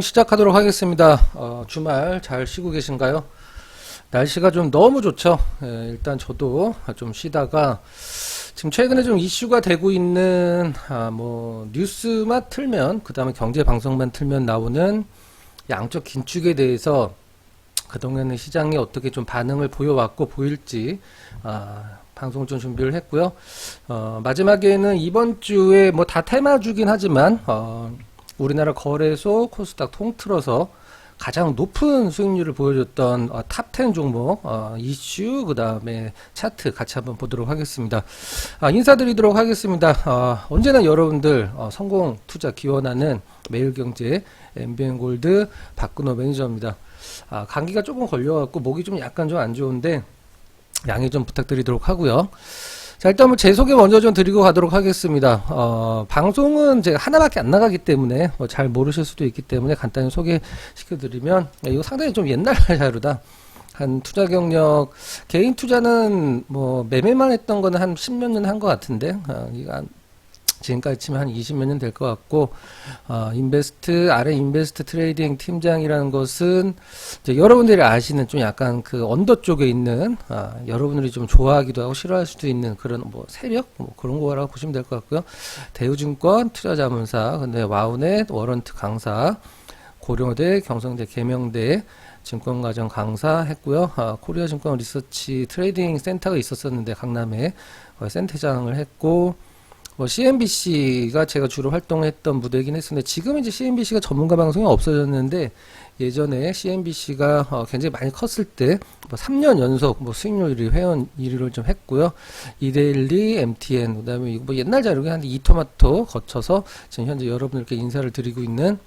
시작하도록 하겠습니다. 주말 잘 쉬고 계신가요? 날씨가 좀 너무 좋죠. 일단 저도 좀 쉬다가 지금 최근에 좀 이슈가 되고 있는 뭐 뉴스만 틀면, 그 다음에 경제 방송만 틀면 나오는 양적 긴축에 대해서 그동안의 시장이 어떻게 좀 반응을 보여왔고 보일지 방송 좀 준비를 했고요. 마지막에는 이번 주에 뭐 다 테마주긴 하지만 우리나라 거래소 코스닥 통틀어서 가장 높은 수익률을 보여줬던 탑10 종목 이슈, 그 다음에 차트 같이 한번 보도록 하겠습니다. 인사드리도록 하겠습니다. 언제나 여러분들 성공 투자 기원하는 매일경제 MBN골드 박근호 매니저입니다. 감기가 조금 걸려갖고 목이 좀 약간 좀 안 좋은데 양해 좀 부탁드리도록 하고요. 자, 일단 뭐 제 소개 먼저 좀 드리고 가도록 하겠습니다. 방송은 제가 하나밖에 안 나가기 때문에 잘 모르실 수도 있기 때문에 간단히 소개시켜드리면, 이거 상당히 좀 옛날 자료다. 한 투자 경력, 개인 투자는 뭐 매매만 했던 거는 한 10몇 년 한 것 같은데, 이거 지금까지 치면 한 20몇 년 될 것 같고, 아래 인베스트 트레이딩 팀장이라는 것은 이제 여러분들이 아시는 좀 약간 그 언더 쪽에 있는, 여러분들이 좀 좋아하기도 하고 싫어할 수도 있는 그런 뭐 세력? 뭐 그런 거라고 보시면 될 것 같고요. 대우증권, 투자자문사, 근데 와우넷, 워런트 강사, 고려대, 경성대, 계명대, 증권가정 강사 했고요. 코리아 증권 리서치 트레이딩 센터가 있었었는데 강남에 센터장을 했고, CNBC가 제가 주로 활동했던 무대이긴 했었는데, 지금 이제 CNBC가 전문가 방송이 없어졌는데, 예전에 CNBC가 굉장히 많이 컸을 때, 3년 연속 수익률 1위, 회원 1위를 좀 했고요. 이데일리, MTN, 그 다음에 뭐 옛날 자료긴 한데, 이토마토 거쳐서 지금 현재 여러분들께 인사를 드리고 있는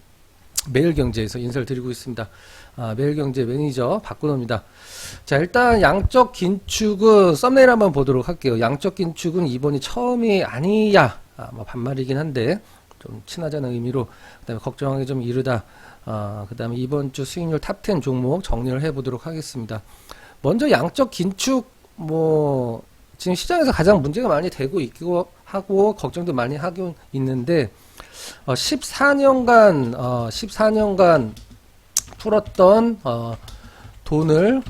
매일경제에서 인사를 드리고 있습니다. 매일경제 매니저 박근호입니다. 자, 일단 양적 긴축은 썸네일 한번 보도록 할게요. 양적 긴축은 이번이 처음이 아니야. 뭐 반말이긴 한데 좀 친하자는 의미로, 그다음에 걱정하기 좀 이르다. 그다음에 이번 주 수익률 탑10 종목 정리를 해보도록 하겠습니다. 먼저 양적 긴축, 뭐 지금 시장에서 가장 문제가 많이 되고 있고 하고 걱정도 많이 하고 있는데, 14년간 풀었던 돈을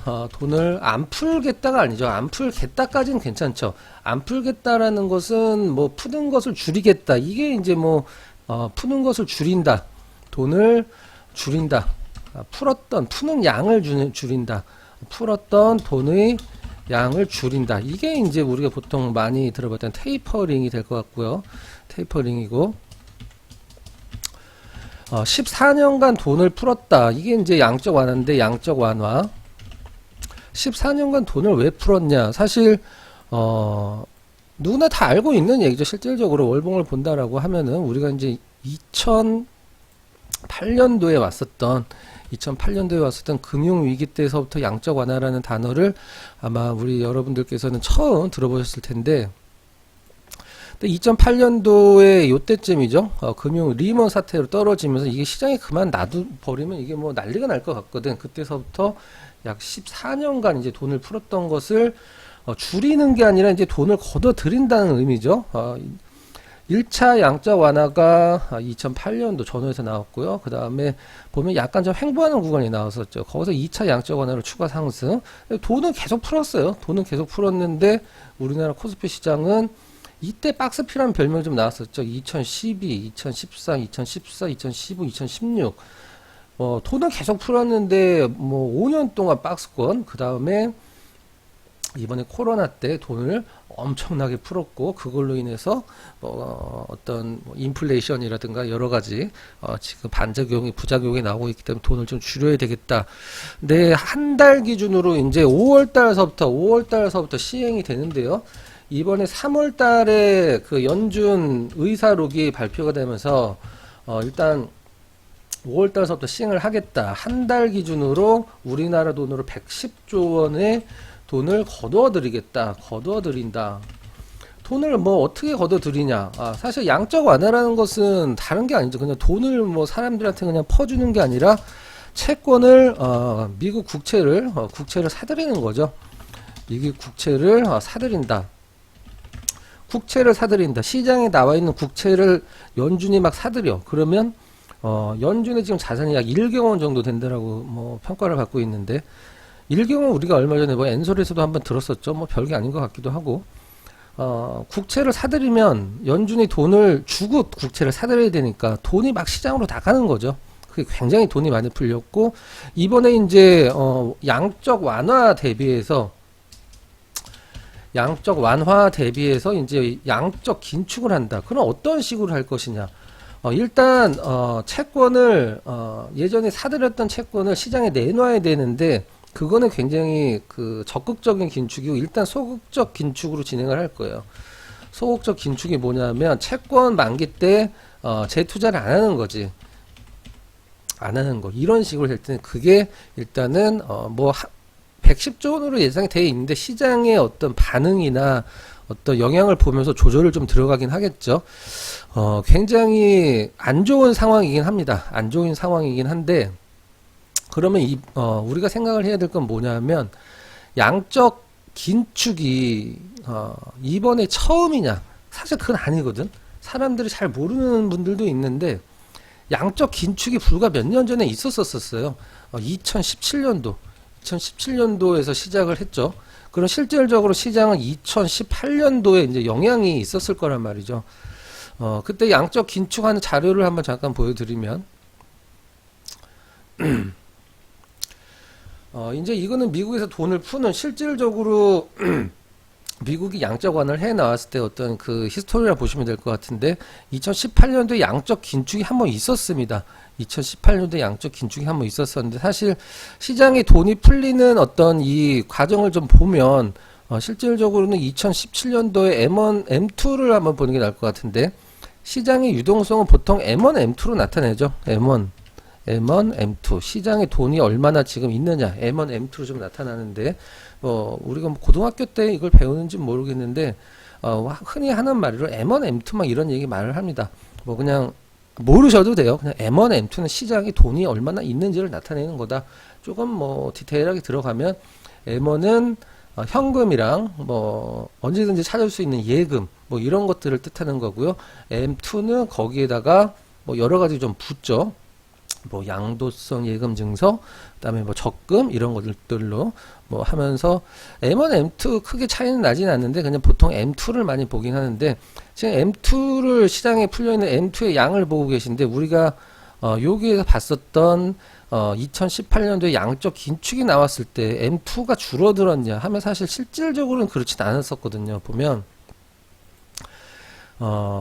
안 풀겠다가 아니죠. 안 풀겠다까지는 괜찮죠. 안 풀겠다라는 것은 뭐 푸는 것을 줄이겠다. 이게 이제 뭐 푸는 것을 줄인다. 돈을 줄인다. 푸는 양을 줄인다. 풀었던 돈의 양을 줄인다. 이게 이제 우리가 보통 많이 들어봤던 테이퍼링이 될 것 같고요. 테이퍼링이고, 14년간 돈을 풀었다. 이게 이제 양적 완화인데, 양적 완화. 14년간 돈을 왜 풀었냐. 사실, 누구나 다 알고 있는 얘기죠. 실질적으로 월봉을 본다라고 하면은, 우리가 이제 2008년도에 왔었던 금융위기 때서부터 양적 완화라는 단어를 아마 우리 여러분들께서는 처음 들어보셨을 텐데, 2008년도에 요때쯤이죠. 금융 리먼 사태로 떨어지면서 이게 시장에 그만 놔둬버리면 이게 뭐 난리가 날 것 같거든. 그때서부터 약 14년간 이제 돈을 풀었던 것을 줄이는 게 아니라 이제 돈을 걷어들인다는 의미죠. 1차 양적 완화가 2008년도 전후에서 나왔고요. 그 다음에 보면 약간 좀 횡보하는 구간이 나왔었죠. 거기서 2차 양적 완화로 추가 상승. 돈은 계속 풀었어요. 돈은 계속 풀었는데 우리나라 코스피 시장은 이때 박스피라는 별명이 좀 나왔었죠. 2012, 2013, 2014, 2015, 2016. 돈은 계속 풀었는데 뭐 5년 동안 박스권. 그 다음에 이번에 코로나 때 돈을 엄청나게 풀었고, 그걸로 인해서 어떤 인플레이션이라든가 여러 가지 지금 반작용이 부작용이 나오고 있기 때문에 돈을 좀 줄여야 되겠다. 근데 한 달 기준으로 이제 5월달서부터 시행이 되는데요. 이번에 3월 달에 그 연준 의사록이 발표가 되면서 일단 5월 달서부터 시행을 하겠다. 한 달 기준으로 우리나라 돈으로 110조 원의 돈을 거두어드린다. 돈을 뭐 어떻게 거둬들이냐. 사실 양적 완화라는 것은 다른 게 아니죠. 그냥 돈을 뭐 사람들한테 그냥 퍼주는 게 아니라 채권을 미국 국채를 사들이는 거죠. 미국 국채를 사들인다. 시장에 나와 있는 국채를 연준이 막 사들여. 그러면 연준의 지금 자산이 약 1경 원 정도 된다라고 뭐 평가를 받고 있는데 1경은 우리가 얼마 전에 뭐 엔솔에서도 한번 들었었죠. 뭐 별게 아닌 것 같기도 하고 국채를 사들이면 연준이 돈을 주고 국채를 사들여야 되니까 돈이 막 시장으로 나가는 거죠. 그게 굉장히 돈이 많이 풀렸고 이번에 이제 양적 완화 대비해서 이제 양적 긴축을 한다. 그럼 어떤 식으로 할 것이냐? 일단 채권을 예전에 사들였던 채권을 시장에 내놔야 되는데 그거는 굉장히 그 적극적인 긴축이고 일단 소극적 긴축으로 진행을 할 거예요. 소극적 긴축이 뭐냐면 채권 만기 때 재투자를 안 하는 거지. 안 하는 거. 이런 식으로 될 때는 그게 일단은 뭐 110조 원으로 예상이 되어 있는데 시장의 어떤 반응이나 어떤 영향을 보면서 조절을 좀 들어가긴 하겠죠. 굉장히 안 좋은 상황이긴 합니다. 안 좋은 상황이긴 한데 그러면 우리가 생각을 해야 될 건 뭐냐면 양적 긴축이 이번에 처음이냐? 사실 그건 아니거든. 사람들이 잘 모르는 분들도 있는데 양적 긴축이 불과 몇 년 전에 있었었어요. 2017년도에서 시작을 했죠. 그럼 실질적으로 시장은 2018년도에 이제 영향이 있었을 거란 말이죠. 그때 양적 긴축하는 자료를 한번 잠깐 보여드리면 이제 이거는 미국에서 돈을 푸는 실질적으로 미국이 양적 완화를 해 나왔을 때 어떤 그 히스토리라 보시면 될 것 같은데 2018년도에 양적 긴축이 한번 있었습니다. 2018년도에 양적 긴축이 한번 있었었는데 사실 시장에 돈이 풀리는 어떤 이 과정을 좀 보면 실질적으로는 2017년도에 M1, M2를 한번 보는 게 나을 것 같은데 시장의 유동성은 보통 M1, M2로 나타내죠. M1, M2 시장에 돈이 얼마나 지금 있느냐 M1, M2로 좀 나타나는데 우리가 뭐 고등학교 때 이걸 배우는지 모르겠는데 흔히 하는 말로 M1, M2 막 이런 얘기 말을 합니다. 뭐 그냥 모르셔도 돼요. 그냥 M1, M2는 시장에 돈이 얼마나 있는지를 나타내는 거다. 조금 뭐 디테일하게 들어가면 M1은 현금이랑 뭐 언제든지 찾을 수 있는 예금 뭐 이런 것들을 뜻하는 거고요. M2는 거기에다가 뭐 여러 가지 좀 붙죠. 뭐 양도성 예금 증서, 그다음에 뭐 적금 이런 것들로 뭐 하면서 M1, M2 크게 차이는 나진 않는데 그냥 보통 M2를 많이 보긴 하는데 지금 M2를 시장에 풀려 있는 M2의 양을 보고 계신데 우리가 여기에서 봤었던 2018년도에 양적 긴축이 나왔을 때 M2가 줄어들었냐 하면 사실 실질적으로는 그렇진 않았었거든요. 보면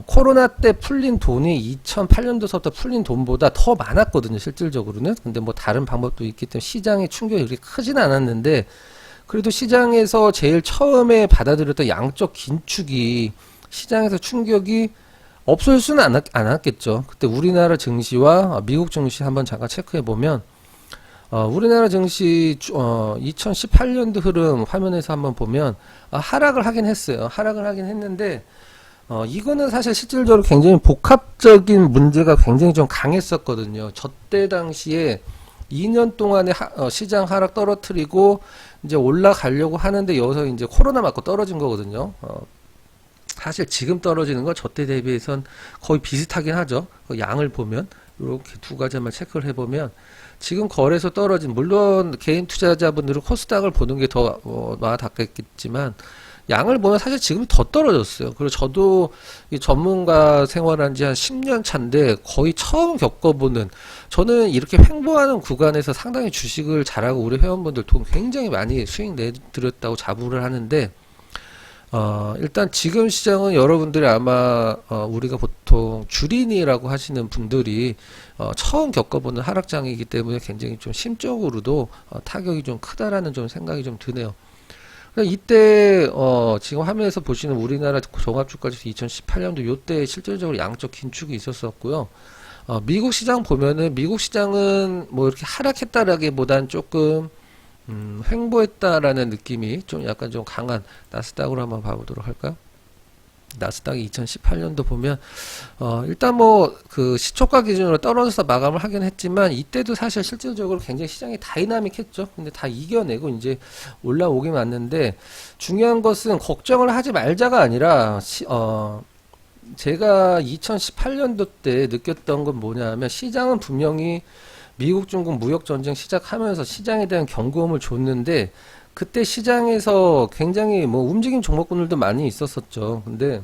코로나 때 풀린 돈이 2008년도서부터 풀린 돈보다 더 많았거든요, 실질적으로는. 근데 뭐 다른 방법도 있기 때문에 시장의 충격이 그렇게 크진 않았는데, 그래도 시장에서 제일 처음에 받아들였던 양적 긴축이 시장에서 충격이 없을 수는 않았겠죠. 그때 우리나라 증시와 미국 증시 한번 잠깐 체크해 보면, 우리나라 증시 2018년도 흐름 화면에서 한번 보면 하락을 하긴 했어요. 하락을 하긴 했는데 이거는 사실 실질적으로 굉장히 복합적인 문제가 굉장히 좀 강했었거든요. 저때 당시에 2년 동안에 시장 하락 떨어뜨리고 이제 올라가려고 하는데 여기서 이제 코로나 맞고 떨어진 거거든요. 사실 지금 떨어지는 건 저때 대비해선 거의 비슷하긴 하죠. 그 양을 보면 이렇게 두 가지만 체크를 해보면 지금 거래소 떨어진, 물론 개인 투자자분들은 코스닥을 보는 게 더 와닿겠지만 양을 보면 사실 지금 더 떨어졌어요. 그리고 저도 이 전문가 생활한 지 한 10년 차인데 거의 처음 겪어보는, 저는 이렇게 횡보하는 구간에서 상당히 주식을 잘하고 우리 회원분들 돈 굉장히 많이 수익 내드렸다고 자부를 하는데 일단 지금 시장은 여러분들이 아마 우리가 보통 주린이라고 하시는 분들이 처음 겪어보는 하락장이기 때문에 굉장히 좀 심적으로도 타격이 좀 크다라는 좀 생각이 좀 드네요. 이때 지금 화면에서 보시는 우리나라 종합주가지수 2018년도 요때 실질적으로 양적 긴축이 있었었고요. 미국 시장 보면은 미국 시장은 뭐 이렇게 하락했다라기보단 조금 횡보했다라는 느낌이 좀 약간 좀 강한 나스닥으로 한번 봐보도록 할까요? 나스닥이 2018년도 보면 일단 뭐 그 시초가 기준으로 떨어져서 마감을 하긴 했지만 이때도 사실 실질적으로 굉장히 시장이 다이나믹했죠. 근데 다 이겨내고 이제 올라오긴 왔는데 중요한 것은 걱정을 하지 말자가 아니라 제가 2018년도 때 느꼈던 건 뭐냐면 시장은 분명히 미국 중국 무역 전쟁 시작하면서 시장에 대한 경고음을 줬는데 그때 시장에서 굉장히 뭐 움직임 종목군들도 많이 있었었죠. 근데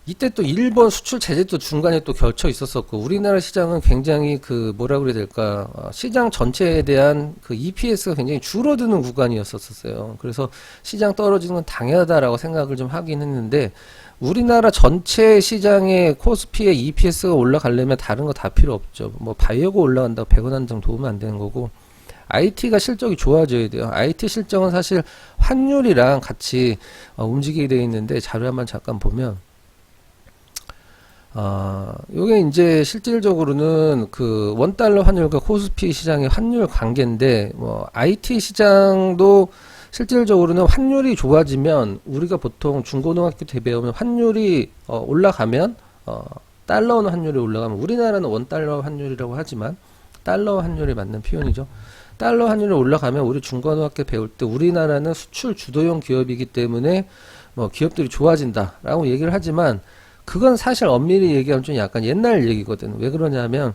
이때 또 일본 수출 제재도 중간에 또 겹쳐 있었었고 우리나라 시장은 굉장히 그 뭐라 그래야 될까 시장 전체에 대한 그 EPS가 굉장히 줄어드는 구간이었었어요. 그래서 시장 떨어지는 건 당연하다라고 생각을 좀 하긴 했는데 우리나라 전체 시장의 코스피의 EPS가 올라가려면 다른 거 다 필요 없죠. 뭐 바이오가 올라간다고 100원 한 장 도우면 안 되는 거고 IT가 실적이 좋아져야 돼요. IT 실적은 사실 환율이랑 같이 움직이게 되어 있는데 자료 한번 잠깐 보면 요게 이제 실질적으로는 그 원달러 환율과 코스피 시장의 환율 관계인데, 뭐, IT 시장도 실질적으로는 환율이 좋아지면, 우리가 보통 중고등학교 때 배우면 환율이, 올라가면, 달러 환율이 올라가면, 우리나라는 원달러 환율이라고 하지만, 달러 환율이 맞는 표현이죠. 달러 환율이 올라가면, 우리 중고등학교 배울 때 우리나라는 수출 주도형 기업이기 때문에, 뭐, 기업들이 좋아진다라고 얘기를 하지만, 그건 사실 엄밀히 얘기하면 좀 약간 옛날 얘기거든. 왜 그러냐면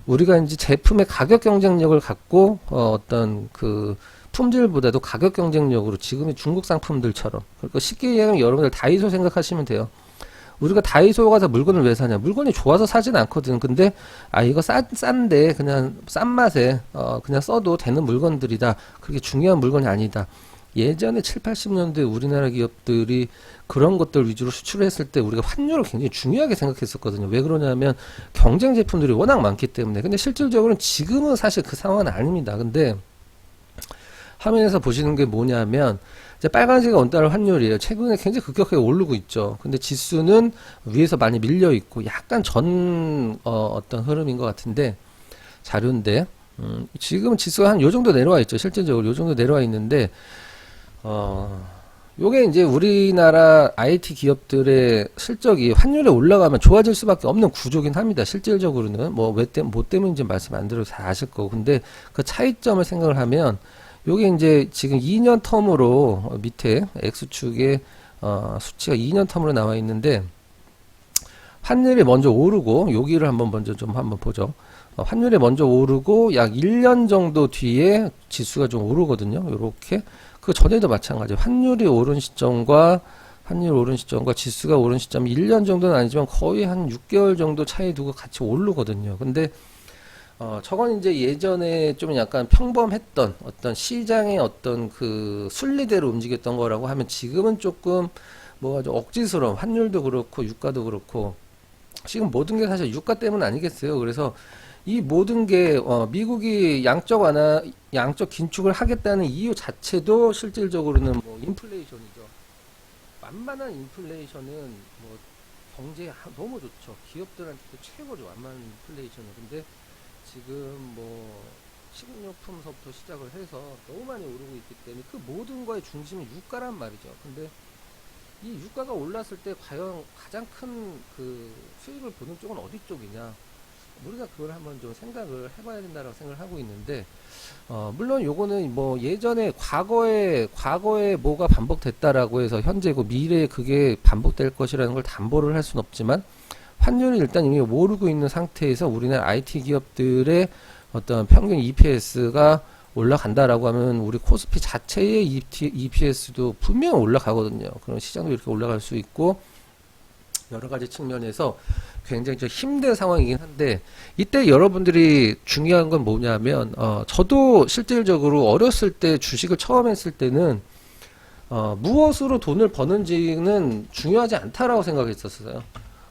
우리가 이제 제품의 가격 경쟁력을 갖고 어떤 그 품질보다도 가격 경쟁력으로 지금의 중국 상품들처럼 그러니까 쉽게 얘기하면 여러분들 다이소 생각하시면 돼요. 우리가 다이소 가서 물건을 왜 사냐? 물건이 좋아서 사진 않거든. 근데 이거 싼데 그냥 싼 맛에 그냥 써도 되는 물건들이다. 그렇게 중요한 물건이 아니다. 예전에 7, 80년대 우리나라 기업들이 그런 것들 위주로 수출을 했을 때 우리가 환율을 굉장히 중요하게 생각했었거든요. 왜 그러냐면 경쟁 제품들이 워낙 많기 때문에. 근데 실질적으로는 지금은 사실 그 상황은 아닙니다. 근데 화면에서 보시는 게 뭐냐면 이제 빨간색이 원달러 환율이에요. 최근에 굉장히 급격하게 오르고 있죠. 근데 지수는 위에서 많이 밀려 있고 약간 어떤 흐름인 것 같은데 자료인데 지금은 지수가 한 요 정도 내려와 있죠. 실질적으로 요 정도 내려와 있는데 요게 이제 우리나라 IT 기업들의 실적이 환율이 올라가면 좋아질 수밖에 없는 구조긴 합니다. 실질적으로는 뭐 때문인지 말씀 안 드려도 다 아실 거고. 근데 그 차이점을 생각을 하면 요게 이제 지금 2년 텀으로 밑에 X축에 수치가 2년 텀으로 나와 있는데 환율이 먼저 오르고 여기를 먼저 한번 보죠. 환율이 먼저 오르고 약 1년 정도 뒤에 지수가 좀 오르거든요. 요렇게. 그 전에도 마찬가지. 환율이 오른 시점과 지수가 오른 시점이 1년 정도는 아니지만 거의 한 6개월 정도 차이 두고 같이 오르거든요. 근데 저건 이제 예전에 좀 약간 평범했던 어떤 시장의 어떤 그 순리대로 움직였던 거라고 하면 지금은 조금 뭐가 좀 억지스러운 환율도 그렇고 유가도 그렇고 지금 모든 게 사실 유가 때문 아니겠어요. 그래서 이 모든 게 미국이 양적 긴축을 하겠다는 이유 자체도 실질적으로는 뭐 인플레이션이죠. 완만한 인플레이션은 뭐 경제에 너무 좋죠. 기업들한테도 최고죠. 완만한 인플레이션은. 근데 지금 뭐 식료품서부터 시작을 해서 너무 많이 오르고 있기 때문에 그 모든 거의 중심은 유가란 말이죠. 근데 이 유가가 올랐을 때 과연 가장 큰 그 수익을 보는 쪽은 어디 쪽이냐? 우리가 그걸 한번 좀 생각을 해봐야 된다고 생각을 하고 있는데, 물론 요거는 뭐 예전에 과거에 뭐가 반복됐다라고 해서 현재고 미래에 그게 반복될 것이라는 걸 담보를 할 수는 없지만, 환율이 일단 이미 오르고 있는 상태에서 우리나라 IT 기업들의 어떤 평균 EPS가 올라간다라고 하면 우리 코스피 자체의 EPS도 분명 올라가거든요. 그럼 시장도 이렇게 올라갈 수 있고, 여러 가지 측면에서 굉장히 좀 힘든 상황이긴 한데 이때 여러분들이 중요한 건 뭐냐면 저도 실질적으로 어렸을 때 주식을 처음 했을 때는 무엇으로 돈을 버는지는 중요하지 않다라고 생각했었어요.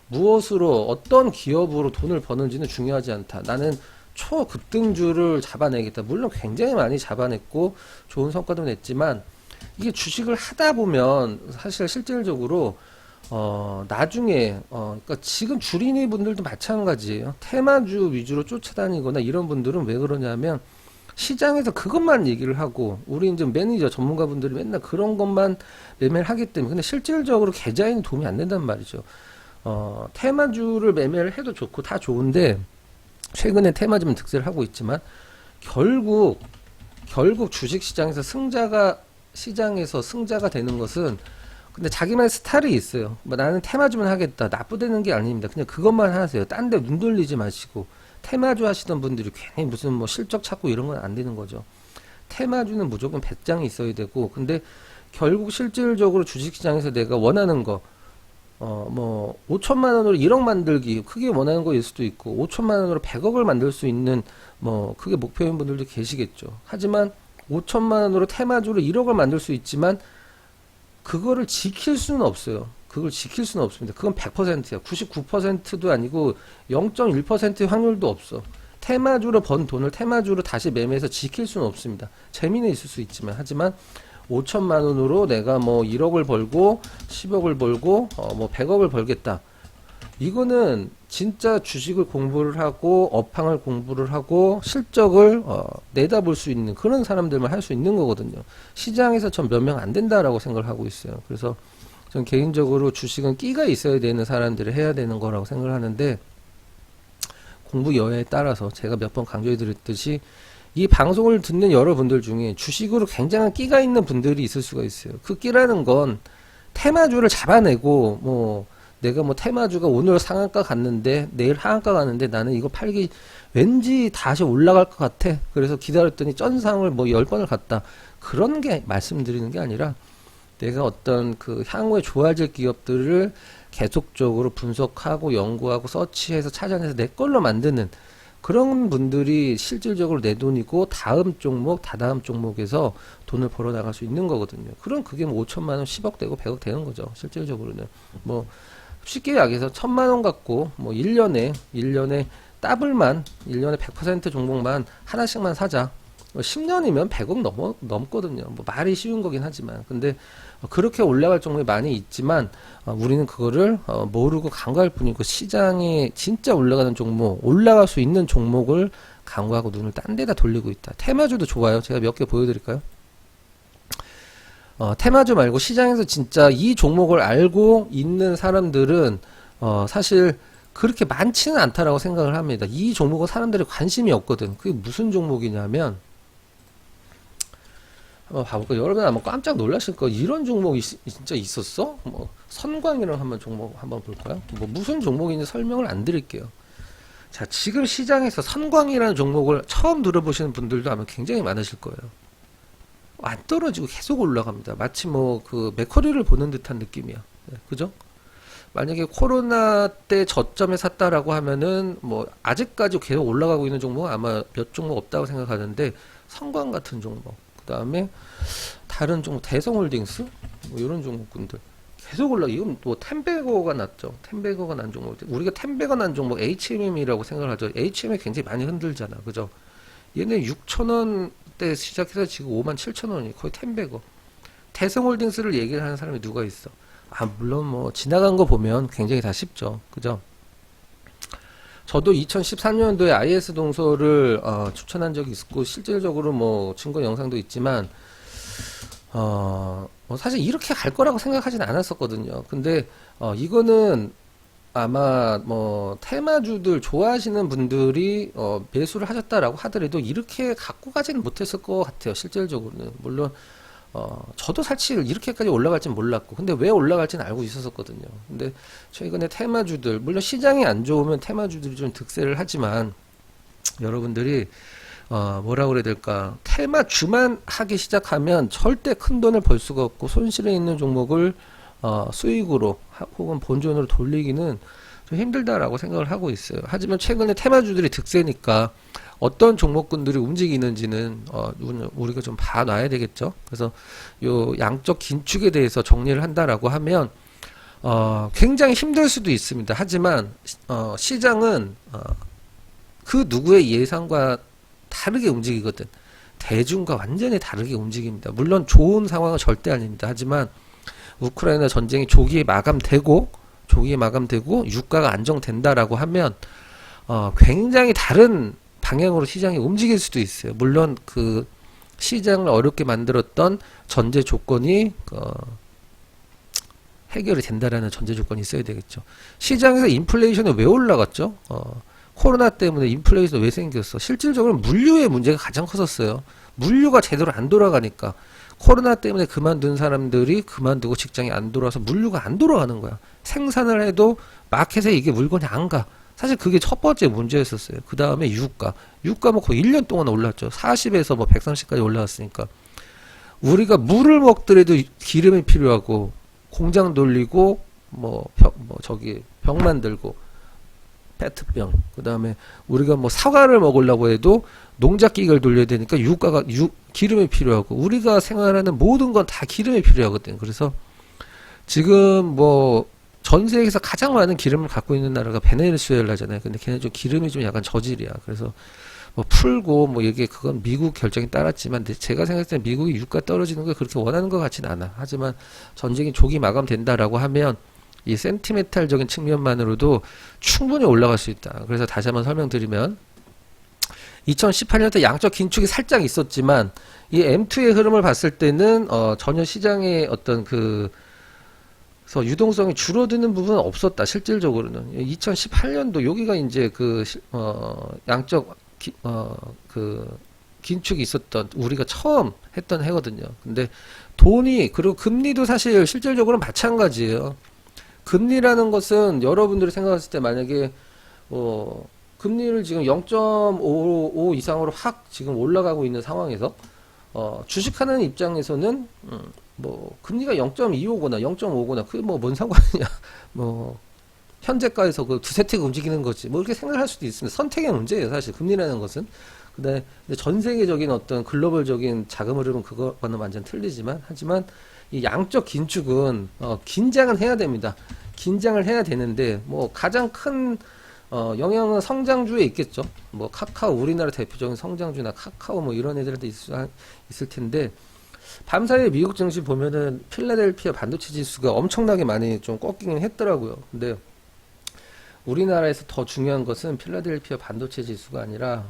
무엇으로 어떤 기업으로 돈을 버는지는 중요하지 않다. 나는 초급등주를 잡아내겠다. 물론 굉장히 많이 잡아냈고 좋은 성과도 냈지만 이게 주식을 하다 보면 사실 실질적으로 나중에, 그러니까 지금 주린이 분들도 마찬가지예요. 테마주 위주로 쫓아다니거나 이런 분들은 왜 그러냐면 시장에서 그것만 얘기를 하고 우리 이제 매니저 전문가분들이 맨날 그런 것만 매매를 하기 때문에 근데 실질적으로 계좌에는 도움이 안 된단 말이죠. 테마주를 매매를 해도 좋고 다 좋은데 최근에 테마주는 득세를 하고 있지만 결국 주식 시장에서 승자가 되는 것은 근데 자기만의 스타일이 있어요. 뭐 나는 테마주만 하겠다. 나쁘다는 게 아닙니다. 그냥 그것만 하세요. 딴 데 눈 돌리지 마시고. 테마주 하시던 분들이 괜히 무슨 뭐 실적 찾고 이런 건 안 되는 거죠. 테마주는 무조건 배짱이 있어야 되고, 근데 결국 실질적으로 주식시장에서 내가 원하는 거, 뭐 5천만 원으로 1억 만들기, 크게 원하는 거일 수도 있고, 5천만 원으로 100억을 만들 수 있는 뭐 그게 목표인 분들도 계시겠죠. 하지만 5천만 원으로 테마주로 1억을 만들 수 있지만 그거를 지킬 수는 없어요. 그걸 지킬 수는 없습니다. 그건 100%야. 99%도 아니고 0.1%의 확률도 없어. 테마주로 번 돈을 테마주로 다시 매매해서 지킬 수는 없습니다. 재미는 있을 수 있지만, 하지만 5천만 원으로 내가 뭐 1억을 벌고 10억을 벌고 뭐 100억을 벌겠다. 이거는 진짜 주식을 공부를 하고 업황을 공부를 하고 실적을 내다볼 수 있는 그런 사람들만 할 수 있는 거거든요. 시장에서 전 몇 명 안 된다라고 생각을 하고 있어요. 그래서 전 개인적으로 주식은 끼가 있어야 되는 사람들이 해야 되는 거라고 생각을 하는데, 공부 여야에 따라서 제가 몇 번 강조해 드렸듯이 이 방송을 듣는 여러분들 중에 주식으로 굉장한 끼가 있는 분들이 있을 수가 있어요. 그 끼라는 건 테마주를 잡아내고, 뭐 내가 뭐 테마주가 오늘 상한가 갔는데 내일 하한가 갔는데 나는 이거 팔기 왠지 다시 올라갈 것 같아. 그래서 기다렸더니 쩐상을 뭐 10번을 갔다. 그런 게 말씀드리는 게 아니라, 내가 어떤 그 향후에 좋아질 기업들을 계속적으로 분석하고 연구하고 서치해서 찾아내서 내 걸로 만드는 그런 분들이 실질적으로 내 돈이고 다음 종목, 다다음 종목에서 돈을 벌어 나갈 수 있는 거거든요. 그럼 그게 뭐 5천만 원, 10억 되고 100억 되는 거죠. 실질적으로는. 뭐 쉽게 이야기해서 1,000만 원 갖고 뭐 1년에 더블만 1년에 100% 종목만 하나씩만 사자. 10년이면 100억 넘거든요. 뭐 말이 쉬운 거긴 하지만. 근데 그렇게 올라갈 종목이 많이 있지만 우리는 그거를 모르고 간과할 뿐이고, 시장에 진짜 올라가는 종목, 올라갈 수 있는 종목을 간과하고 눈을 딴 데다 돌리고 있다. 테마주도 좋아요. 제가 몇 개 보여드릴까요? 테마주 말고 시장에서 진짜 이 종목을 알고 있는 사람들은 사실 그렇게 많지는 않다라고 생각을 합니다. 이 종목은 사람들이 관심이 없거든. 그게 무슨 종목이냐면, 한번 봐볼까? 여러분 아마 깜짝 놀라실 거. 이런 종목이 진짜 있었어? 뭐 선광이라는 한번 종목 한번 볼까요? 뭐 무슨 종목인지 설명을 안 드릴게요. 자, 지금 시장에서 선광이라는 종목을 처음 들어보시는 분들도 아마 굉장히 많으실 거예요. 안 떨어지고 계속 올라갑니다. 마치 뭐 그 맥커리를 보는 듯한 느낌이야. 네, 그죠? 만약에 코로나 때 저점에 샀다라고 하면은 뭐 아직까지 계속 올라가고 있는 종목은 아마 몇 종목 없다고 생각하는데, 선광 같은 종목, 그 다음에 다른 종목, 대성홀딩스 뭐 이런 종목군들 계속 올라. 이건 뭐 텐베거가 났죠. 텐베거가 난 종목. 우리가 텐베거 난 종목 HMM이라고 생각을 하죠. HM이 굉장히 많이 흔들잖아. 그죠? 얘네 6,000원 때 시작해서 지금 57,000원이 거의 텐베거. 대성홀딩스를 얘기를 하는 사람이 누가 있어? 물론 뭐 지나간 거 보면 굉장히 다 쉽죠. 그죠? 저도 2014년도에 IS 동서를 추천한 적이 있고, 실질적으로 뭐 증거 영상도 있지만 뭐 사실 이렇게 갈 거라고 생각하진 않았었거든요. 근데 이거는 아마 뭐 테마주들 좋아하시는 분들이 매수를 하셨다라고 하더라도 이렇게 갖고 가지는 못했을 것 같아요. 실질적으로는. 물론 저도 사실 이렇게까지 올라갈지는 몰랐고, 근데 왜 올라갈지는 알고 있었거든요. 근데 최근에 테마주들, 물론 시장이 안 좋으면 테마주들이 좀 득세를 하지만, 여러분들이 뭐라 그래야 될까, 테마주만 하기 시작하면 절대 큰 돈을 벌 수가 없고, 손실에 있는 종목을 수익으로 혹은 본전으로 돌리기는 좀 힘들다라고 생각을 하고 있어요. 하지만 최근에 테마주들이 득세니까 어떤 종목군들이 움직이는지는 우리가 좀 봐놔야 되겠죠. 그래서 요 양적 긴축에 대해서 정리를 한다라고 하면 굉장히 힘들 수도 있습니다. 하지만 시장은 그 누구의 예상과 다르게 움직이거든. 대중과 완전히 다르게 움직입니다. 물론 좋은 상황은 절대 아닙니다. 하지만 우크라이나 전쟁이 조기에 마감되고 유가가 안정된다라고 하면 굉장히 다른 방향으로 시장이 움직일 수도 있어요. 물론 그 시장을 어렵게 만들었던 전제 조건이 해결이 된다라는 전제 조건이 있어야 되겠죠. 시장에서 인플레이션이 왜 올라갔죠? 코로나 때문에 인플레이션 왜 생겼어? 실질적으로 물류의 문제가 가장 컸었어요. 물류가 제대로 안 돌아가니까. 코로나 때문에 그만둔 사람들이 그만두고 직장이 안 돌아와서 물류가 안 돌아가는 거야. 생산을 해도 마켓에 이게 물건이 안 가. 사실 그게 첫 번째 문제였었어요. 그 다음에 유가. 유가 뭐 거의 1년 동안 올랐죠. 40에서 뭐 130까지 올라왔으니까. 우리가 물을 먹더라도 기름이 필요하고, 공장 돌리고, 병 만들고, 페트병. 그 다음에 우리가 뭐 사과를 먹으려고 해도 농작기계를 돌려야 되니까 기름이 필요하고, 우리가 생활하는 모든 건 다 기름이 필요하거든. 그래서 지금 뭐 전 세계에서 가장 많은 기름을 갖고 있는 나라가 베네수엘라잖아요. 근데 걔네 좀 기름이 좀 약간 저질이야. 그래서 뭐 풀고 뭐 이게 그건 미국 결정이 따랐지만 제가 생각할 때 미국이 유가 떨어지는 걸 그렇게 원하는 것 같지는 않아. 하지만 전쟁이 조기 마감된다라고 하면 이 센티멘탈적인 측면만으로도 충분히 올라갈 수 있다. 그래서 다시 한번 설명드리면 2018년 때 양적 긴축이 살짝 있었지만 이 M2의 흐름을 봤을 때는 전혀 시장의 어떤 그래서 유동성이 줄어드는 부분은 없었다. 실질적으로는 2018년도 여기가 이제 양적 긴축이 있었던 우리가 처음 했던 해거든요. 근데 그리고 금리도 사실 실질적으로는 마찬가지예요. 금리라는 것은 여러분들이 생각했을 때 만약에 금리를 지금 0.55 이상으로 확 지금 올라가고 있는 상황에서 주식하는 입장에서는 뭐 금리가 0.25거나 0.5거나 그게 뭐 뭔 상관이냐. 뭐 현재가에서 그 두세 틱 움직이는 거지. 뭐 이렇게 생각할 수도 있습니다. 선택의 문제예요, 사실 금리라는 것은. 근데 전 세계적인 어떤 글로벌적인 자금 흐름은 그거와는 완전 틀리지만, 하지만 이 양적 긴축은 긴장은 해야 됩니다. 긴장을 해야 되는데 뭐 가장 큰 영향은 성장주에 있겠죠. 뭐 카카오, 우리나라 대표적인 성장주나 카카오 뭐 이런 애들한테 있을 텐데, 밤사이에 미국 증시 보면은 필라델피아 반도체 지수가 엄청나게 많이 좀 꺾이긴 했더라고요. 근데 우리나라에서 더 중요한 것은 필라델피아 반도체 지수가 아니라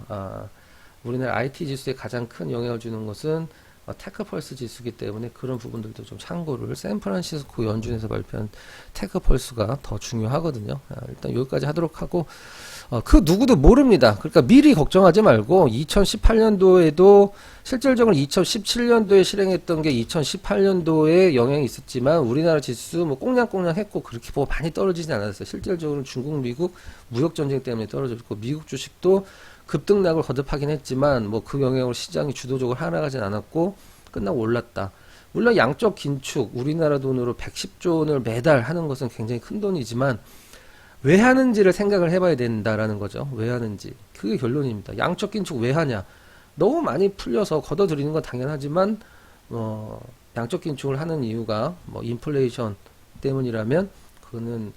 우리나라 IT 지수에 가장 큰 영향을 주는 것은 테크펄스 지수이기 때문에 그런 부분들도 좀 참고를, 샌프란시스코 연준에서 발표한 테크펄스가 더 중요하거든요. 일단 여기까지 하도록 하고, 그 누구도 모릅니다. 그러니까 미리 걱정하지 말고 2018년도에도 실질적으로 2017년도에 실행했던 게 2018년도에 영향이 있었지만 우리나라 지수 뭐 꽁냥꽁냥 했고 그렇게 뭐 많이 떨어지진 않았어요. 실질적으로 중국, 미국 무역전쟁 때문에 떨어졌고, 미국 주식도 급등락을 거듭하긴 했지만 뭐 그 영향으로 시장이 주도적으로 하락하진 않았고 끝나고 올랐다. 물론 양적 긴축, 우리나라 돈으로 110조 원을 매달 하는 것은 굉장히 큰 돈이지만 왜 하는지를 생각을 해봐야 된다라는 거죠. 왜 하는지. 그게 결론입니다. 양적 긴축 왜 하냐. 너무 많이 풀려서 걷어들이는 건 당연하지만 양적 긴축을 하는 이유가 뭐 인플레이션 때문이라면 그거는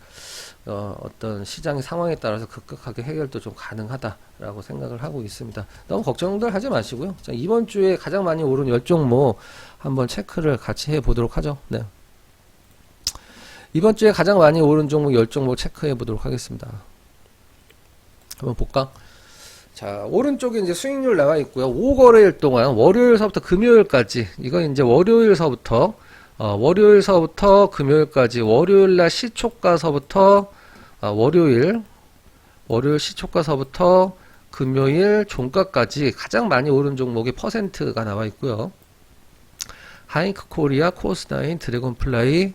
어떤 시장의 상황에 따라서 급격하게 해결도 좀 가능하다라고 생각을 하고 있습니다. 너무 걱정들 하지 마시고요. 자, 이번 주에 가장 많이 오른 10종목 한번 체크를 같이 해보도록 하죠. 네. 이번 주에 가장 많이 오른 종목 10종목 체크해 보도록 하겠습니다. 한번 볼까? 자, 오른쪽에 이제 수익률 나와 있고요. 5거래일 동안 월요일서부터 금요일까지, 이건 이제 월요일서부터 금요일까지, 월요일날 시초가서부터 월요일 시초가서부터 금요일 종가까지 가장 많이 오른 종목의 퍼센트가 나와 있고요. 하이크 코리아, 코스나인, 드래곤플라이,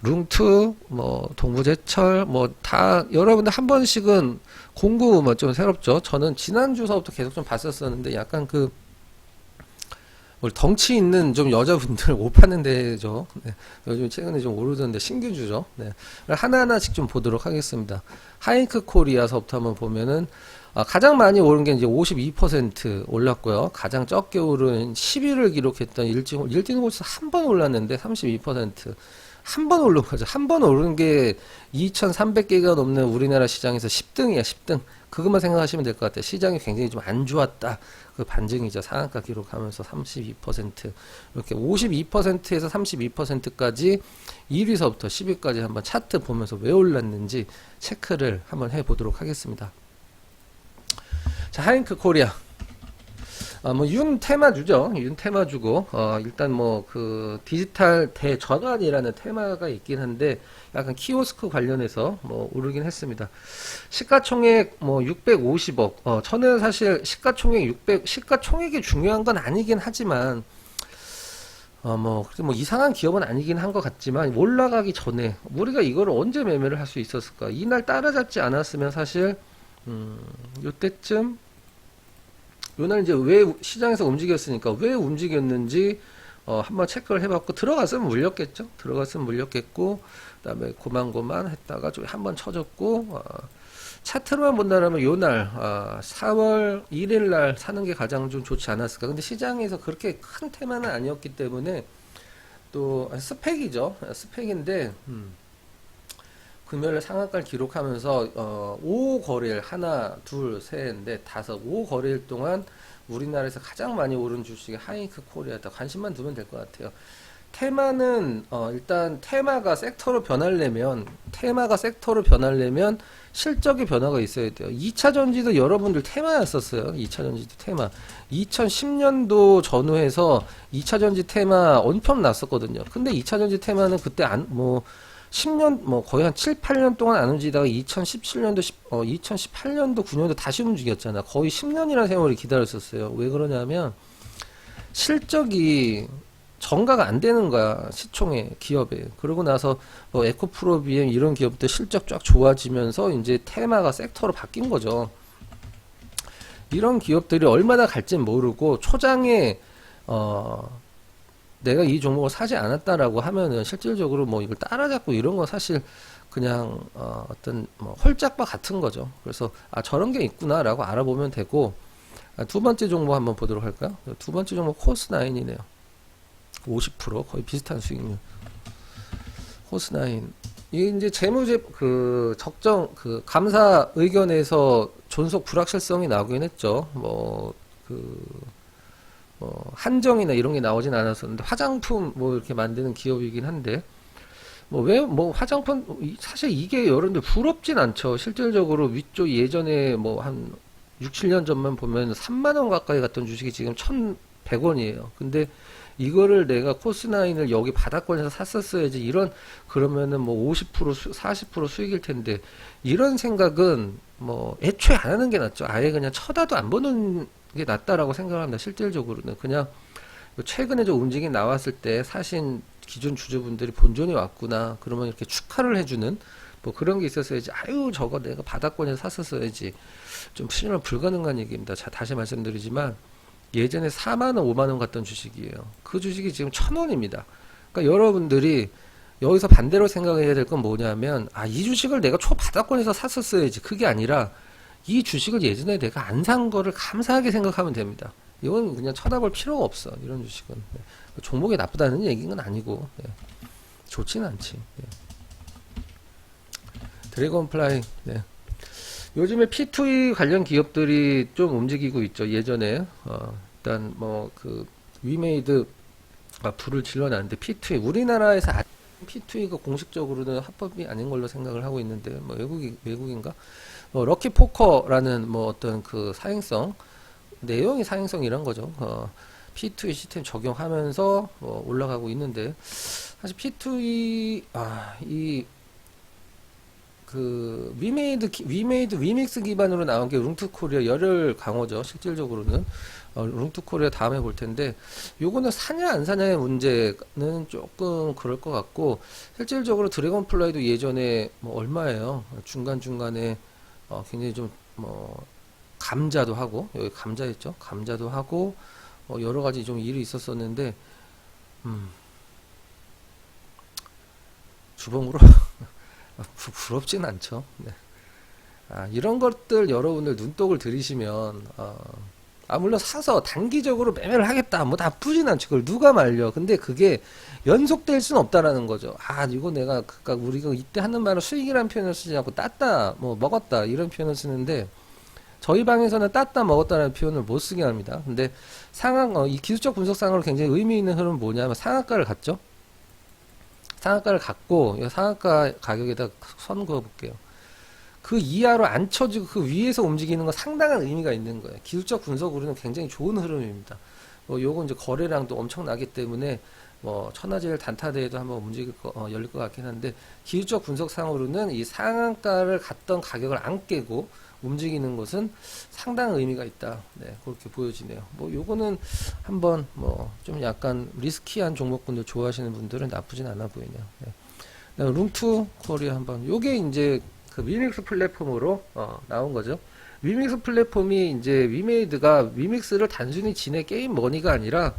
룽투, 뭐 동부제철, 뭐 다 여러분들 한 번씩은 공구 뭐 좀 새롭죠. 저는 지난주서부터 계속 좀 봤었었는데 약간 우리 덩치 있는 좀 여자분들 옷 파는 데죠. 네. 요즘 최근에 좀 오르던데 신규주죠. 네. 하나하나씩 좀 보도록 하겠습니다. 하이크 코리아서부터 한번 보면은 가장 많이 오른 게 이제 52% 올랐고요. 가장 적게 오른 10위를 기록했던 일진홀스 한 번 올랐는데 32%. 한 번 오른 거죠. 한 번 오른 게 2,300개가 넘는 우리나라 시장에서 10등이야, 10등. 그것만 생각하시면 될 것 같아요. 시장이 굉장히 좀 안 좋았다. 그 반증이죠. 상한가 기록하면서 32%. 이렇게 52%에서 32%까지 1위서부터 10위까지 한번 차트 보면서 왜 올랐는지 체크를 한번 해보도록 하겠습니다. 자, 하이크 코리아. 뭐, 윤 테마주죠. 윤 테마주고, 일단 뭐, 그, 디지털 대전환이라는 테마가 있긴 한데, 약간 키오스크 관련해서 뭐, 오르긴 했습니다. 시가총액 뭐, 650억. 저는 사실 시가총액 시가총액이 중요한 건 아니긴 하지만, 그래도 뭐, 이상한 기업은 아니긴 한 것 같지만, 올라가기 전에, 우리가 이거를 언제 매매를 할 수 있었을까? 이날 따라잡지 않았으면 사실, 요때쯤, 요날 이제 왜 시장에서 움직였으니까 왜 움직였는지 한번 체크를 해봤고 들어갔으면 물렸겠죠. 들어갔으면 물렸겠고 그다음에 고만고만 했다가 좀 한번 쳐졌고 차트로만 본다라면 요날 4월 1일 날 사는 게 가장 좀 좋지 않았을까. 근데 시장에서 그렇게 큰 테마는 아니었기 때문에 또 스펙이죠. 스펙인데 금요일에 상한가를 기록하면서 5거래일 하나 둘셋넷 다섯 5거래일 동안 우리나라에서 가장 많이 오른 주식이 하이닉스 코리아다. 관심만 두면 될 것 같아요. 테마는 일단 테마가 섹터로 변하려면 실적의 변화가 있어야 돼요. 2차 전지도 여러분들 테마였었어요. 2차 전지도 테마. 2010년도 전후해서 2차 전지 테마 엄청 났었거든요. 근데 2차 전지 테마는 그때 10년, 거의 한 7, 8년 동안 안 움직이다가 2017년도, 2018년도, 9년도 다시 움직였잖아. 거의 10년이라는 세월이 기다렸었어요. 왜 그러냐면, 실적이 전가가 안 되는 거야. 시총에, 기업에. 그러고 나서, 에코프로 BM 이런 기업들 실적 쫙 좋아지면서, 이제 테마가 섹터로 바뀐 거죠. 이런 기업들이 얼마나 갈진 모르고, 초장에, 내가 이 종목을 사지 않았다라고 하면은 실질적으로 뭐 이걸 따라잡고 이런 건 사실 그냥 어떤 뭐 홀짝바 같은 거죠. 그래서 저런 게 있구나라고 알아보면 되고 두 번째 종목 한번 보도록 할까요? 두 번째 종목 코스나인이네요. 50% 거의 비슷한 수익률. 코스나인 이게 이제 감사 의견에서 존속 불확실성이 나오긴 했죠. 한정이나 이런 게 나오진 않았었는데 화장품 이렇게 만드는 기업이긴 한데 화장품 사실 이게 여러분들 부럽진 않죠. 실질적으로 위쪽 예전에 한 6, 7년 전만 보면 3만 원 가까이 갔던 주식이 지금 1,100원이에요. 근데 이거를 내가 코스나인을 여기 바닥권에서 샀었어야지 그러면은 50% 40% 수익일 텐데 이런 생각은 애초에 안 하는 게 낫죠. 아예 그냥 쳐다도 안 보는 게 낫다라고 생각합니다. 실질적으로는 그냥 최근에 좀 움직임이 나왔을 때 사신 기존 주주분들이 본전이 왔구나 그러면 이렇게 축하를 해주는 그런 게 있었어야지. 저거 내가 바닥권에서 샀었어야지. 좀 실현 불가능한 얘기입니다. 자, 다시 말씀드리지만 예전에 4만원 5만원 갔던 주식이에요. 그 주식이 지금 1,000원입니다. 그러니까 여러분들이 여기서 반대로 생각해야 될 건 뭐냐면 이 주식을 내가 초바닥권에서 샀었어야지. 그게 아니라 이 주식을 예전에 내가 안 산 거를 감사하게 생각하면 됩니다. 이건 그냥 쳐다볼 필요가 없어. 이런 주식은. 종목이 나쁘다는 얘기는 아니고 좋지는 않지. 드래곤플라이 요즘에 P2E 관련 기업들이 좀 움직이고 있죠. 예전에 일단 위메이드 불을 질러놨는데 P2E 우리나라에서 P2E가 공식적으로는 합법이 아닌 걸로 생각을 하고 있는데 외국인가? 럭키포커라는 어떤 그 사행성 내용이 사행성이란 거죠. P2E 시스템 적용하면서 올라가고 있는데 사실 P2E 위메이드 위믹스 기반으로 나온 게 룽투코리아 열혈 강호죠. 실질적으로는 룽투코리아 다음에 볼 텐데 요거는 사냐 안 사냐의 문제는 조금 그럴 것 같고 실질적으로 드래곤플라이도 예전에 얼마예요? 중간중간에 굉장히 좀 감자도 하고 여기 감자였죠. 감자도 하고 여러 가지 좀 일이 있었었는데 주봉으로 부럽진 않죠. 네. 이런 것들 여러분들 눈독을 들이시면 물론 사서 단기적으로 매매를 하겠다 나쁘진 않죠. 그걸 누가 말려. 근데 그게 연속될 수는 없다라는 거죠. 이거 내가 우리가 이때 하는 말은 수익이라는 표현을 쓰지 않고 땄다 먹었다 이런 표현을 쓰는데 저희 방에서는 땄다 먹었다라는 표현을 못 쓰게 합니다. 근데 이 기술적 분석상으로 굉장히 의미 있는 흐름은 뭐냐면 상한가를 갔죠. 상한가를 갖고 상한가 가격에다 선 그어 볼게요. 그 이하로 안 쳐지고 그 위에서 움직이는 건 상당한 의미가 있는 거예요. 기술적 분석으로는 굉장히 좋은 흐름입니다. 요건 이제 거래량도 엄청나기 때문에 천하제일 단타대회도 한번 열릴 것 같긴 한데, 기술적 분석상으로는 이 상한가를 갔던 가격을 안 깨고 움직이는 것은 상당한 의미가 있다. 네, 그렇게 보여지네요. 요거는 한번 좀 약간 리스키한 종목군들 좋아하시는 분들은 나쁘진 않아 보이네요. 네. 룸투 코리아 한번, 요게 이제 그 위믹스 플랫폼으로 나온 거죠. 위믹스 플랫폼이 이제 위메이드가 위믹스를 단순히 지네 게임 머니가 아니라,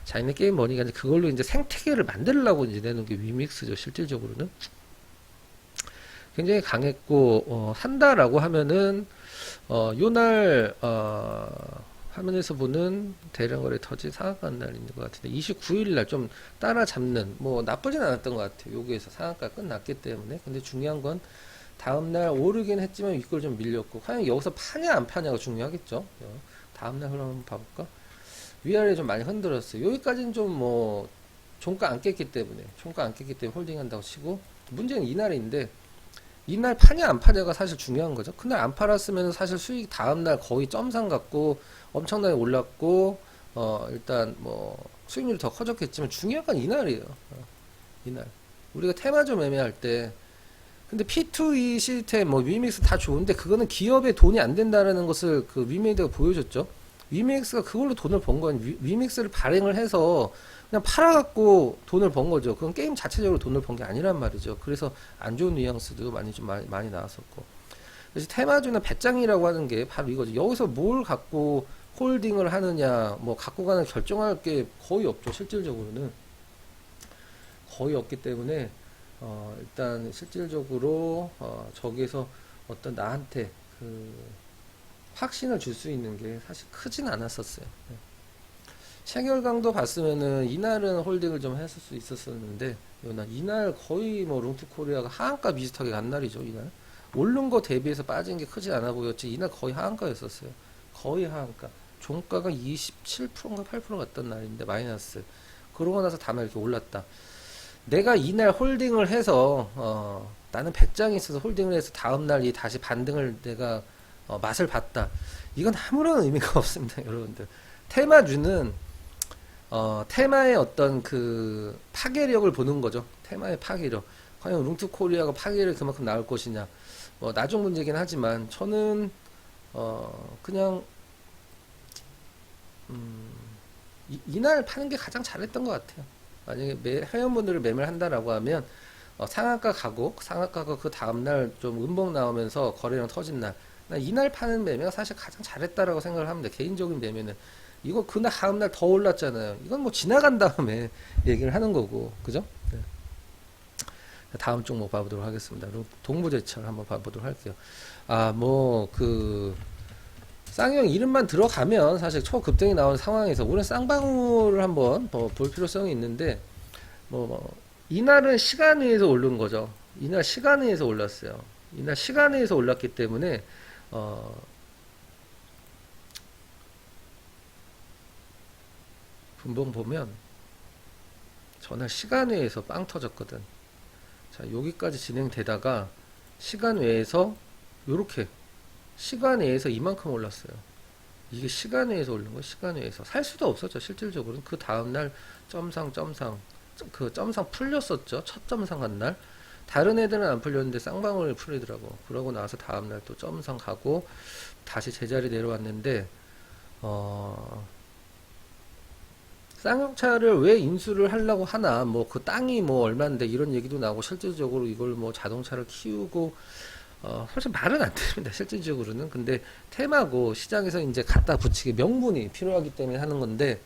자기네 게임 머니가 아니라 그걸로 이제 생태계를 만들려고 이제 내놓은 게 위믹스죠. 실질적으로는 굉장히 강했고, 산다라고 하면은 요날 화면에서 보는 대량 거래 터진 상한가 날인 것 같은데, 29일 날 좀 따라잡는, 나쁘진 않았던 것 같아요. 여기에서 상한가 끝났기 때문에. 근데 중요한 건 다음날 오르긴 했지만 이걸 좀 밀렸고, 과연 여기서 파냐 안 파냐가 중요하겠죠. 다음날 흐름 한번 봐볼까? 위아래 좀 많이 흔들었어요. 여기까지는 좀 종가 안 깼기 때문에 홀딩한다고 치고, 문제는 이날인데, 이날 파냐 안 파냐가 사실 중요한 거죠. 그날 안 팔았으면 사실 수익 다음날 거의 점상 같고 엄청나게 올랐고, 일단 수익률이 더 커졌겠지만 중요한 건 이날이에요. 이날 우리가 테마주 매매할 때, 근데 P2E 시스템 위믹스 다 좋은데 그거는 기업에 돈이 안 된다라는 것을 그 위메이드가 보여줬죠. 위믹스가 그걸로 돈을 번 건, 위믹스를 발행을 해서 그냥 팔아갖고 돈을 번 거죠. 그건 게임 자체적으로 돈을 번 게 아니란 말이죠. 그래서 안 좋은 뉘앙스도 많이 나왔었고. 그래서 테마주나 배짱이라고 하는 게 바로 이거죠. 여기서 뭘 갖고 홀딩을 하느냐, 갖고 가는 결정할 게 거의 없죠. 실질적으로는 거의 없기 때문에 일단 실질적으로 저기에서 어떤 나한테 그 확신을 줄 수 있는 게 사실 크진 않았었어요. 네. 체결강도 봤으면은 이날은 홀딩을 좀 했을 수 있었었는데, 이날 거의 롱투코리아가 하한가 비슷하게 간 날이죠. 이날 오른 거 대비해서 빠진 게 크지 않아 보였지, 이날 거의 하한가였었어요. 거의 하한가. 종가가 27%인가 8% 갔던 날인데 마이너스. 그러고 나서 다음날 이렇게 올랐다. 내가 이날 홀딩을 해서 나는 배짱이 있어서 홀딩을 해서 다음날 이 다시 반등을 내가 맛을 봤다. 이건 아무런 의미가 없습니다, 여러분들. 테마주는 테마의 어떤 그 파괴력을 보는 거죠. 테마의 파괴력. 과연 룽투코리아가 파괴력이 그만큼 나올 것이냐. 나중 문제긴 하지만 저는 그냥 이날 파는 게 가장 잘했던 것 같아요. 만약에 회원분들을 매매를 한다라고 하면 상한가 가고 그 다음날 좀 음봉 나오면서 거래량 터진 날, 이날 파는 매매가 사실 가장 잘했다라고 생각을 합니다. 개인적인 매매는. 이거 그날 다음날 더 올랐잖아요. 이건 지나간 다음에 얘기를 하는 거고, 그죠? 네. 다음 종목 봐보도록 하겠습니다. 동부제철 한번 봐보도록 할게요. 쌍용 이름만 들어가면 사실 초급등이 나온 상황에서 우리는 쌍방울을 한번 볼 필요성이 있는데, 이날은 시간에 의해서 오른 거죠. 이날 시간에 의해서 올랐어요. 이날 시간에 의해서 올랐기 때문에 분봉 보면 전날 시간 외에서 빵 터졌거든. 자, 여기까지 진행되다가 시간 외에서 요렇게 시간 외에서 이만큼 올랐어요. 이게 시간 외에서 올린 거예요. 시간 외에서 살 수도 없었죠. 실질적으로는 그 다음날 점상 그 점상 풀렸었죠. 첫 점상 간 날. 다른 애들은 안 풀렸는데 쌍방울이 풀리더라고. 그러고 나서 다음날 또 점상 가고 다시 제자리 내려왔는데, 쌍용차를 왜 인수를 하려고 하나, 그 땅이 얼만데 이런 얘기도 나오고, 실질적으로 이걸 자동차를 키우고, 사실 말은 안 됩니다. 실질적으로는. 근데 테마고 시장에서 이제 갖다 붙이기 명분이 필요하기 때문에 하는 건데,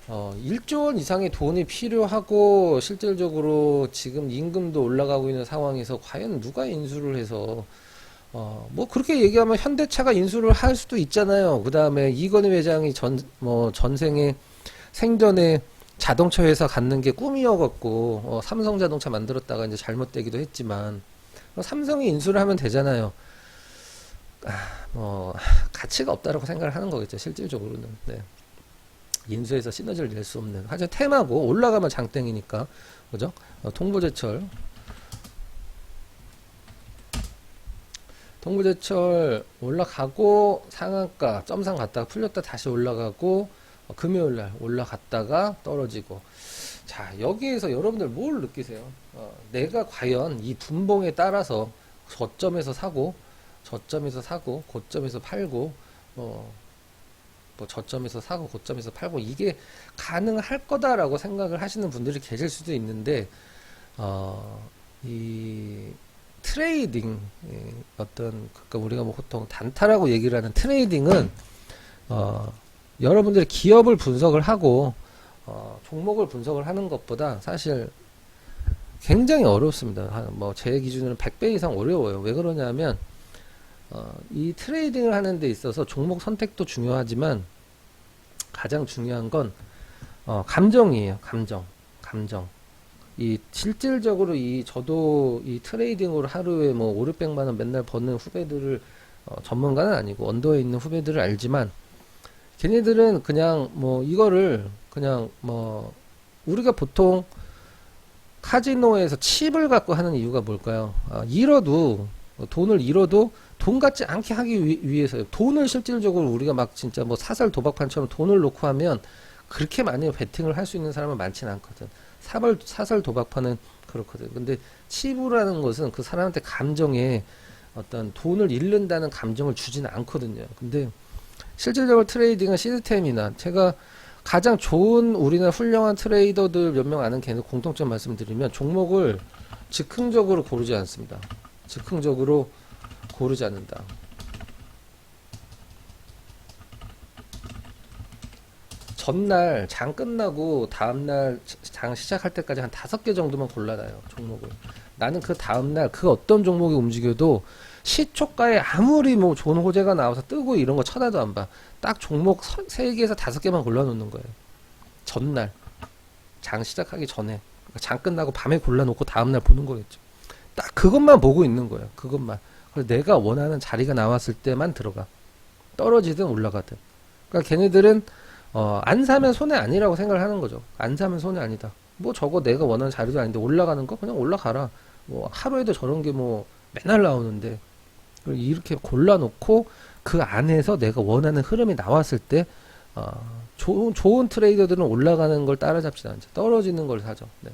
1조 원 이상의 돈이 필요하고, 실질적으로 지금 임금도 올라가고 있는 상황에서 과연 누가 인수를 해서, 그렇게 얘기하면 현대차가 인수를 할 수도 있잖아요. 그 다음에 이건희 회장이 전생에 생전에 자동차 회사 갖는 게 꿈이어갖고, 삼성 자동차 만들었다가 이제 잘못되기도 했지만, 삼성이 인수를 하면 되잖아요. 가치가 없다라고 생각을 하는 거겠죠. 실질적으로는. 네. 인수해서 시너지를 낼 수 없는. 하지만 테마고 올라가면 장땡이니까. 그죠? 동부제철. 동부제철 올라가고 상한가 점상 갔다가 풀렸다 다시 올라가고 금요일날 올라갔다가 떨어지고. 자, 여기에서 여러분들 뭘 느끼세요? 내가 과연 이 분봉에 따라서 저점에서 사고 고점에서 팔고 저점에서 사고 고점에서 팔고 이게 가능할 거다라고 생각을 하시는 분들이 계실 수도 있는데 이 트레이딩 어떤 그러니까 우리가 뭐 보통 단타라고 얘기를 하는 트레이딩은 여러분들이 기업을 분석을 하고 종목을 분석을 하는 것보다 사실 굉장히 어렵습니다. 뭐 제 기준으로는 100배 이상 어려워요. 왜 그러냐면 이 트레이딩을 하는 데 있어서 종목 선택도 중요하지만 가장 중요한 건 감정이에요. 감정. 이 실질적으로 저도 이 트레이딩으로 하루에 뭐 5, 600만 원 맨날 버는 후배들을 전문가는 아니고 언더에 있는 후배들을 알지만 걔네들은 그냥 뭐 이거를 그냥 뭐 우리가 보통 카지노에서 칩을 갖고 하는 이유가 뭘까요? 돈을 잃어도 돈 같지 않게 하기 위해서요. 돈을 실질적으로 우리가 막 진짜 뭐 사설 도박판처럼 돈을 놓고 하면 그렇게 많이 베팅을 할 수 있는 사람은 많지는 않거든. 사설 도박판은 그렇거든. 근데 칩이라는 것은 그 사람한테 감정에 어떤 돈을 잃는다는 감정을 주지는 않거든요. 근데 실질적으로 트레이딩은 시스템이나 제가 가장 좋은 우리나라 훌륭한 트레이더들 몇 명 아는 걔네 공통점 말씀드리면 종목을 즉흥적으로 고르지 않습니다. 즉흥적으로 고르지 않는다. 전날 장 끝나고 다음날 장 시작할 때까지 한 5개 정도만 골라놔요. 종목을. 나는 그 다음날 그 어떤 종목이 움직여도 시초가에 아무리 뭐 좋은 호재가 나와서 뜨고 이런 거 쳐다도 안 봐. 딱 종목 3개에서 5개만 골라놓는 거예요. 전날. 장 시작하기 전에. 그러니까 장 끝나고 밤에 골라놓고 다음날 보는 거겠죠. 딱 그것만 보고 있는 거예요. 그것만. 그래서 내가 원하는 자리가 나왔을 때만 들어가. 떨어지든 올라가든. 그러니까 걔네들은 안 사면 손해 아니라고 생각을 하는 거죠. 안 사면 손해 아니다. 뭐 저거 내가 원하는 자리도 아닌데 올라가는 거 그냥 올라가라. 뭐 하루에도 저런 게 뭐 맨날 나오는데 이렇게 골라놓고 그 안에서 내가 원하는 흐름이 나왔을 때 좋은 트레이더들은 올라가는 걸 따라잡지 않죠. 떨어지는 걸 사죠. 네.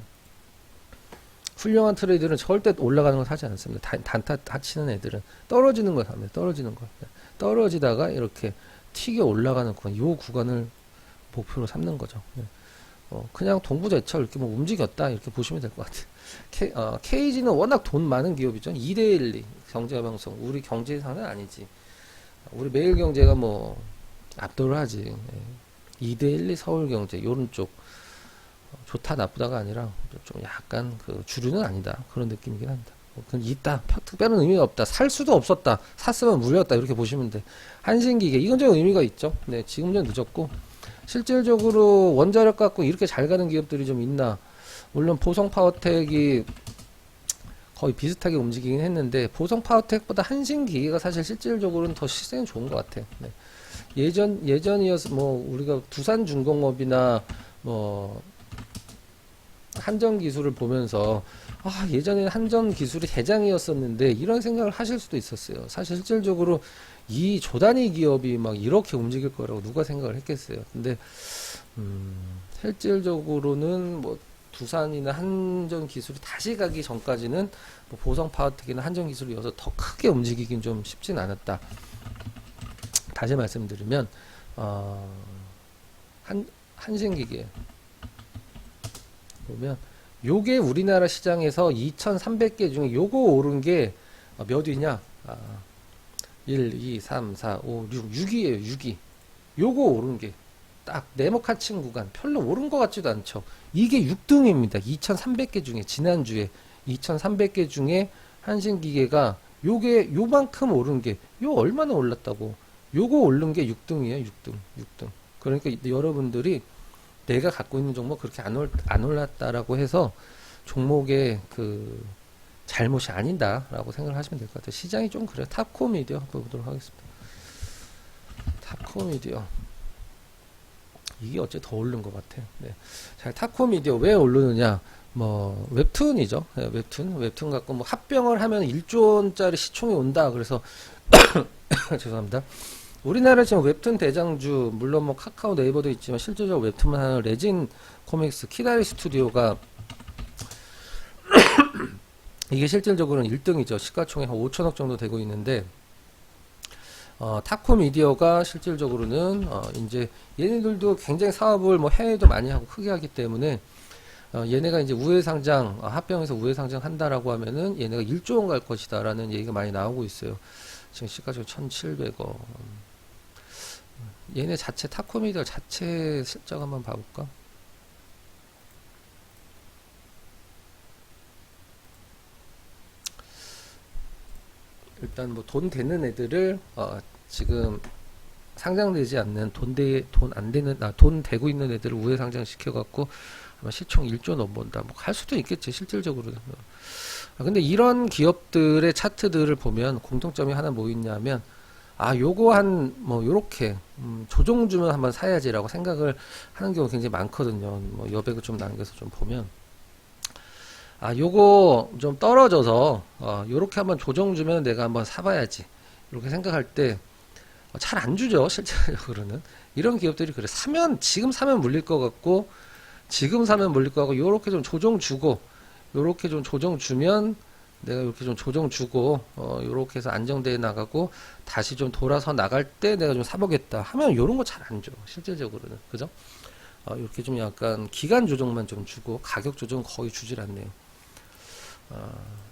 훌륭한 트레이더는 절대 올라가는 걸 사지 않습니다. 단타 치는 애들은 떨어지는 걸 삽니다. 떨어지는 걸. 네. 떨어지다가 이렇게 튀겨 올라가는 구간, 요 구간을 목표로 삼는 거죠. 네. 그냥 동부제철 이렇게 뭐 움직였다 이렇게 보시면 될 것 같아요. KG는 워낙 돈 많은 기업이죠. 2대1 경제방송 우리 경제사는 아니지. 우리 매일경제가 뭐 압도를 하지. 네. 2대1 서울경제 요런 쪽 좋다 나쁘다가 아니라 좀 약간 그 주류는 아니다 그런 느낌이긴 합니다. 그건 있다 특별한 의미가 없다 살 수도 없었다 샀으면 무료였다 이렇게 보시면 돼. 한신기계 이건 좀 의미가 있죠. 네, 지금 좀 늦었고 실질적으로 원자력 갖고 이렇게 잘 가는 기업들이 좀 있나. 물론 보성파워텍이 거의 비슷하게 움직이긴 했는데 보성파워텍보다 한신기계가 사실 실질적으로는 더 시세는 좋은 것 같아요. 네. 예전이어서 뭐 우리가 두산중공업이나 뭐 한전기술을 보면서 예전에 한전기술이 대장이었었는데 이런 생각을 하실 수도 있었어요. 사실 실질적으로 이 조단위 기업이 막 이렇게 움직일 거라고 누가 생각을 했겠어요. 근데 실질적으로는 뭐 두산이나 한전기술이 다시 가기 전까지는 뭐 보성파워텍이나 한전기술이 어서 더 크게 움직이긴 좀 쉽진 않았다. 다시 말씀드리면 한신기계 보면 요게 우리나라 시장에서 2,300개 중에 요거 오른 게 몇 위냐? 1, 2, 3, 4, 5, 6, 6위에요. 6위. 요거 오른 게 딱 네모칸 구간 별로 오른 것 같지도 않죠. 이게 6등입니다. 2,300개 중에 지난주에 2,300개 중에 한신기계가 요게 요만큼 오른 게 요 얼마나 올랐다고. 요거 오른 게 6등이에요. 6등. 그러니까 여러분들이 내가 갖고 있는 종목 그렇게 안 올랐다라고 해서 종목의 그 잘못이 아닌다라고 생각을 하시면 될 것 같아요. 시장이 좀 그래요. 탑코미디어 한번 보도록 하겠습니다. 탑코미디어 이게 어째 더 오른 것 같아. 네. 자, 타코미디어 왜 오르느냐? 뭐 웹툰이죠. 네, 웹툰 갖고 뭐 합병을 하면 1조 원짜리 시총이 온다. 그래서 죄송합니다. 우리나라 지금 웹툰 대장주 물론 뭐 카카오 네이버도 있지만 실질적으로 웹툰만 하는 레진 코믹스 키다리 스튜디오가 이게 실질적으로는 1등이죠. 시가총액 한 5천억 정도 되고 있는데 타코미디어가 실질적으로는 이제 얘네들도 굉장히 사업을 뭐 해외도 많이 하고 크게 하기 때문에 얘네가 이제 우회상장 합병해서 우회상장 한다라고 하면은 얘네가 1조 원 갈 것이다라는 얘기가 많이 나오고 있어요. 지금 시가총액 1,700억. 얘네 자체 타코미디어 자체 실적 한번 봐볼까? 일단 뭐 돈 되는 애들을 지금 상장되지 않는 돈 안 되는 돈 되고 있는 애들을 우회 상장시켜 갖고 아마 시총 1조 넘본다. 뭐 할 수도 있겠지 실질적으로는. 근데 이런 기업들의 차트들을 보면 공통점이 하나 뭐 있냐면 요거 뭐 요렇게 조정 주면 한번 사야지라고 생각을 하는 경우가 굉장히 많거든요. 뭐 여백을 좀 남겨서 좀 보면 요거 좀 떨어져서 요렇게 한번 조정 주면 내가 한번 사봐야지 이렇게 생각할 때 잘 안 주죠 실제적으로는. 이런 기업들이 그래. 지금 사면 물릴 것 같고 지금 사면 물릴 것 같고 요렇게 좀 조정 주고 요렇게 좀 조정 주면 내가 이렇게 좀 조정 주고 요렇게 해서 안정돼 나가고 다시 좀 돌아서 나갈 때 내가 좀 사보겠다 하면 요런 거 잘 안 줘 실질적으로는. 그죠? 이렇게 좀 약간 기간 조정만 좀 주고 가격 조정 거의 주질 않네요.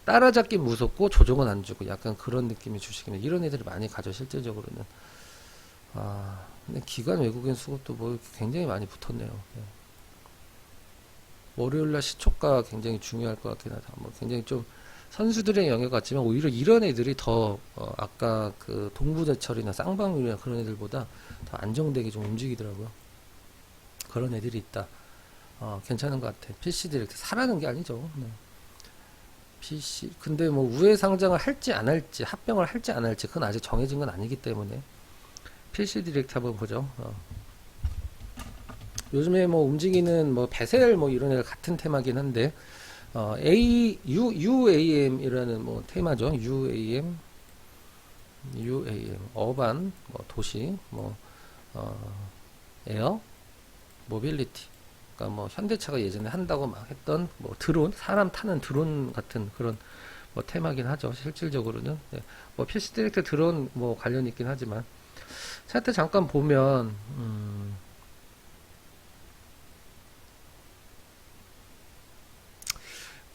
따라잡기 무섭고 조정은 안 주고 약간 그런 느낌이 주식입니다. 이런 애들이 많이 가죠 실질적으로는. 근데 기관 외국인 수급도 뭐 굉장히 많이 붙었네요. 네. 월요일날 시초가 굉장히 중요할 것 같긴 하다. 뭐 굉장히 좀 선수들의 영역 같지만 오히려 이런 애들이 더 아까 그 동부제철이나 쌍방울이나 그런 애들보다 더 안정되게 좀 움직이더라고요. 그런 애들이 있다. 괜찮은 것 같아. PC들이 이렇게 사라는 게 아니죠. 네. PC 근데 뭐 우회 상장을 할지 안 할지 합병을 할지 안 할지 그건 아직 정해진 건 아니기 때문에 PC 디렉트 한번 보죠. 요즘에 뭐 움직이는 뭐 베셀 뭐 이런 애가 같은 테마긴 한데 UAM이라는 뭐 테마죠. UAM 어반 뭐 도시 뭐 에어 모빌리티. 그러니까 뭐 현대차가 예전에 한다고 막 했던 뭐 드론 사람 타는 드론 같은 그런 뭐 테마긴 하죠. 실질적으로는 뭐 PC 디렉트 드론 뭐 관련 있긴 하지만 차트 잠깐 보면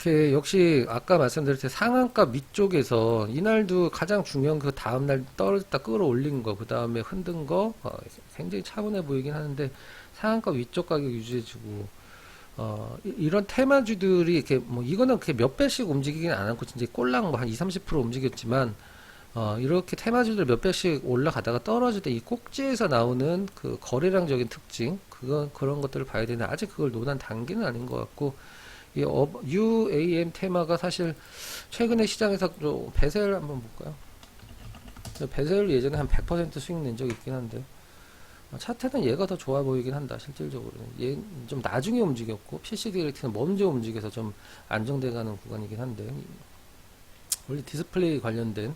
이렇게 역시 아까 말씀드렸듯이 상한가 밑쪽에서 이날도 가장 중요한 그 다음날 떨어졌다 끌어올린 거, 그 다음에 흔든 거 굉장히 차분해 보이긴 하는데 상한가 위쪽 가격 유지해주고 이런 테마주들이 이렇게 뭐 이거는 그렇게 몇 배씩 움직이긴 안 않고 진짜 꼴랑 뭐 한 20-30% 움직였지만 이렇게 테마주들 몇 배씩 올라가다가 떨어질 때 이 꼭지에서 나오는 그 거래량적인 특징 그런 것들을 봐야 되는데 아직 그걸 논한 단계는 아닌 것 같고 이 UAM 테마가 사실 최근에 시장에서 좀 베셀 한번 볼까요? 베셀 예전에 한 100% 수익 낸 적이 있긴 한데 차트는 얘가 더 좋아 보이긴 한다 실질적으로는. 얘 좀 나중에 움직였고 PC 디렉트는 먼저 움직여서 좀 안정돼가는 구간이긴 한데 원래 디스플레이 관련된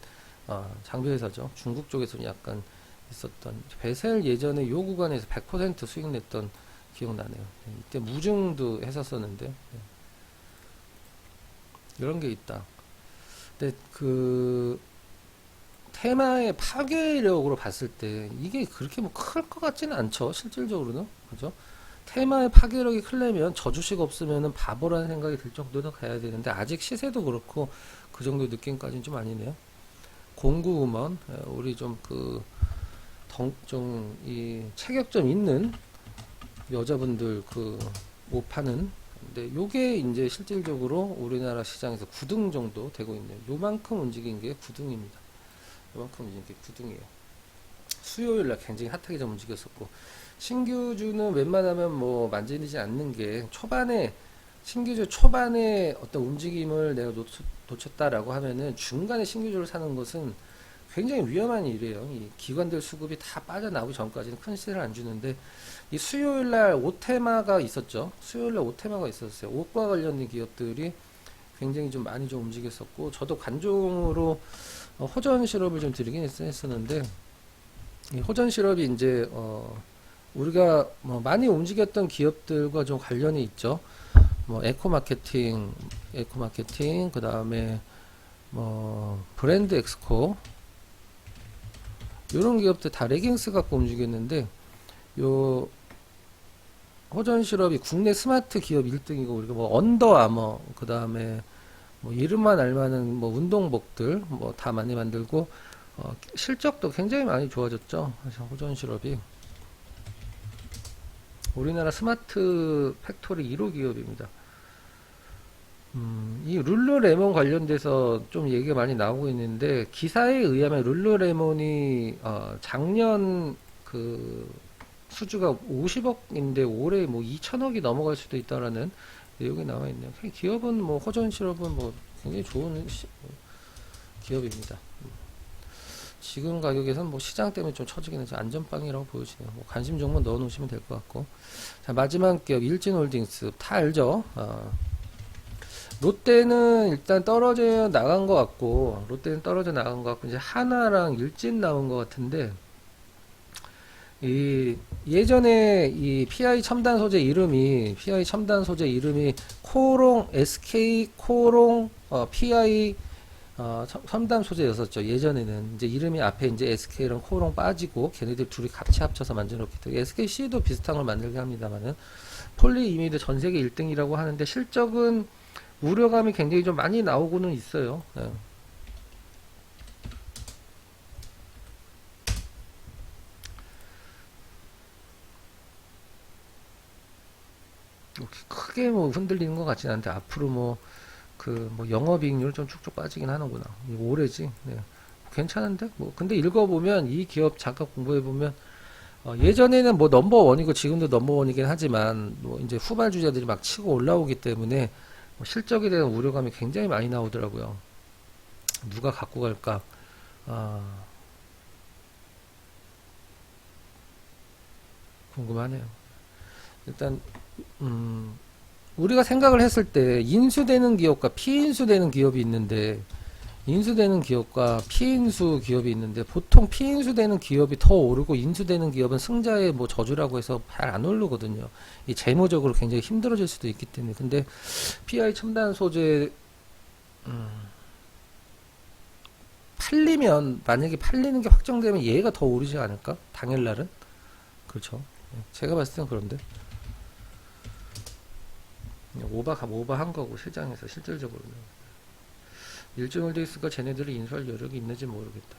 장비 회사죠. 중국 쪽에서는 약간 있었던 베셀 예전에 요 구간에서 100% 수익 냈던 기억나네요. 이때 무증도 했었었는데 이런 게 있다. 근데 그 테마의 파괴력으로 봤을 때 이게 그렇게 뭐 클 것 같지는 않죠. 실질적으로는 그죠? 테마의 파괴력이 크려면 저주식 없으면은 바보라는 생각이 들 정도는 가야 되는데 아직 시세도 그렇고 그 정도 느낌까지는 좀 아니네요. 공구우먼 우리 좀 그 좀 이 체격점 있는 여자분들 그 옷 파는 근데 요게 이제 실질적으로 우리나라 시장에서 9등 정도 되고 있네요. 요만큼 움직인 게 9등입니다. 요만큼 움직인 게 9등이에요. 수요일날 굉장히 핫하게 좀 움직였었고 신규주는 웬만하면 뭐 만지지 않는 게 초반에 신규주 초반에 어떤 움직임을 내가 놓쳤다라고 하면은 중간에 신규주를 사는 것은 굉장히 위험한 일이에요. 이 기관들 수급이 다 빠져나오기 전까지는 큰 시세를 안 주는데, 이 수요일날 오테마가 있었죠. 수요일날 오테마가 있었어요. 옷과 관련된 기업들이 굉장히 좀 많이 좀 움직였었고, 저도 관종으로 호전 실업을 좀 드리긴 했었는데, 이 호전 실업이 이제 우리가 뭐 많이 움직였던 기업들과 좀 관련이 있죠. 뭐 에코마케팅, 그 다음에 뭐 브랜드 엑스코, 이런 기업들 다 레깅스 갖고 움직였는데, 요 호전 실업이 국내 스마트 기업 1등이고, 우리가 뭐 언더아머, 그 다음에 뭐 이름만 알만한 뭐 운동복들 뭐 다 많이 만들고, 실적도 굉장히 많이 좋아졌죠. 그래서 호전 실업이 우리나라 스마트 팩토리 1호 기업입니다. 이 룰루레몬 관련돼서 좀 얘기가 많이 나오고 있는데, 기사에 의하면 룰루레몬이 작년 그 수주가 50억인데 올해 뭐 2천억이 넘어갈 수도 있다라는 내용이 나와 있네요. 기업은 뭐 호전 실업은 뭐 굉장히 좋은 기업입니다. 지금 가격에선 뭐 시장 때문에 좀 처지긴 해서 안전빵이라고 보여지네요. 뭐 관심 종목 넣어 놓으시면 될 것 같고. 자, 마지막 기업 일진홀딩스 다 알죠? 롯데는 일단 떨어져 나간 것 같고, 이제 하나랑 일진 나온 것 같은데, 예전에 이 PI 첨단 소재 이름이 코롱 SK 코롱 PI 첨단 소재였었죠. 예전에는 이제 이름이 앞에 이제 SK랑 코롱 빠지고 걔네들 둘이 같이 합쳐서 만들었기 때문에 SKC도 비슷한 걸 만들게 합니다만은, 폴리이미드 전 세계 1등이라고 하는데 실적은 우려감이 굉장히 좀 많이 나오고는 있어요. 네. 크게 뭐 흔들리는 것 같지는 않은데, 앞으로 뭐 영업이익률 좀 쭉쭉 빠지긴 하는구나. 이거 올해지. 네. 괜찮은데? 뭐 근데 읽어보면 이 기업 잠깐 공부해보면, 예전에는 뭐 넘버원이고 지금도 넘버원이긴 하지만 뭐 이제 후발주자들이 막 치고 올라오기 때문에 뭐 실적에 대한 우려감이 굉장히 많이 나오더라고요. 누가 갖고 갈까? 궁금하네요. 일단 우리가 생각을 했을 때 인수되는 기업과 피인수되는 기업이 있는데, 피인수 기업이 있는데, 보통 피인수되는 기업이 더 오르고 인수되는 기업은 승자의 뭐 저주라고 해서 잘 안 오르거든요. 이 재무적으로 굉장히 힘들어질 수도 있기 때문에. 근데 PI 첨단 소재 만약에 팔리는 게 확정되면 얘가 더 오르지 않을까? 당일날은. 그렇죠. 제가 봤을 땐 그런데 오버한 거고, 시장에서 실질적으로는. 일진홀딩스가 쟤네들이 인수할 여력이 있는지 모르겠다.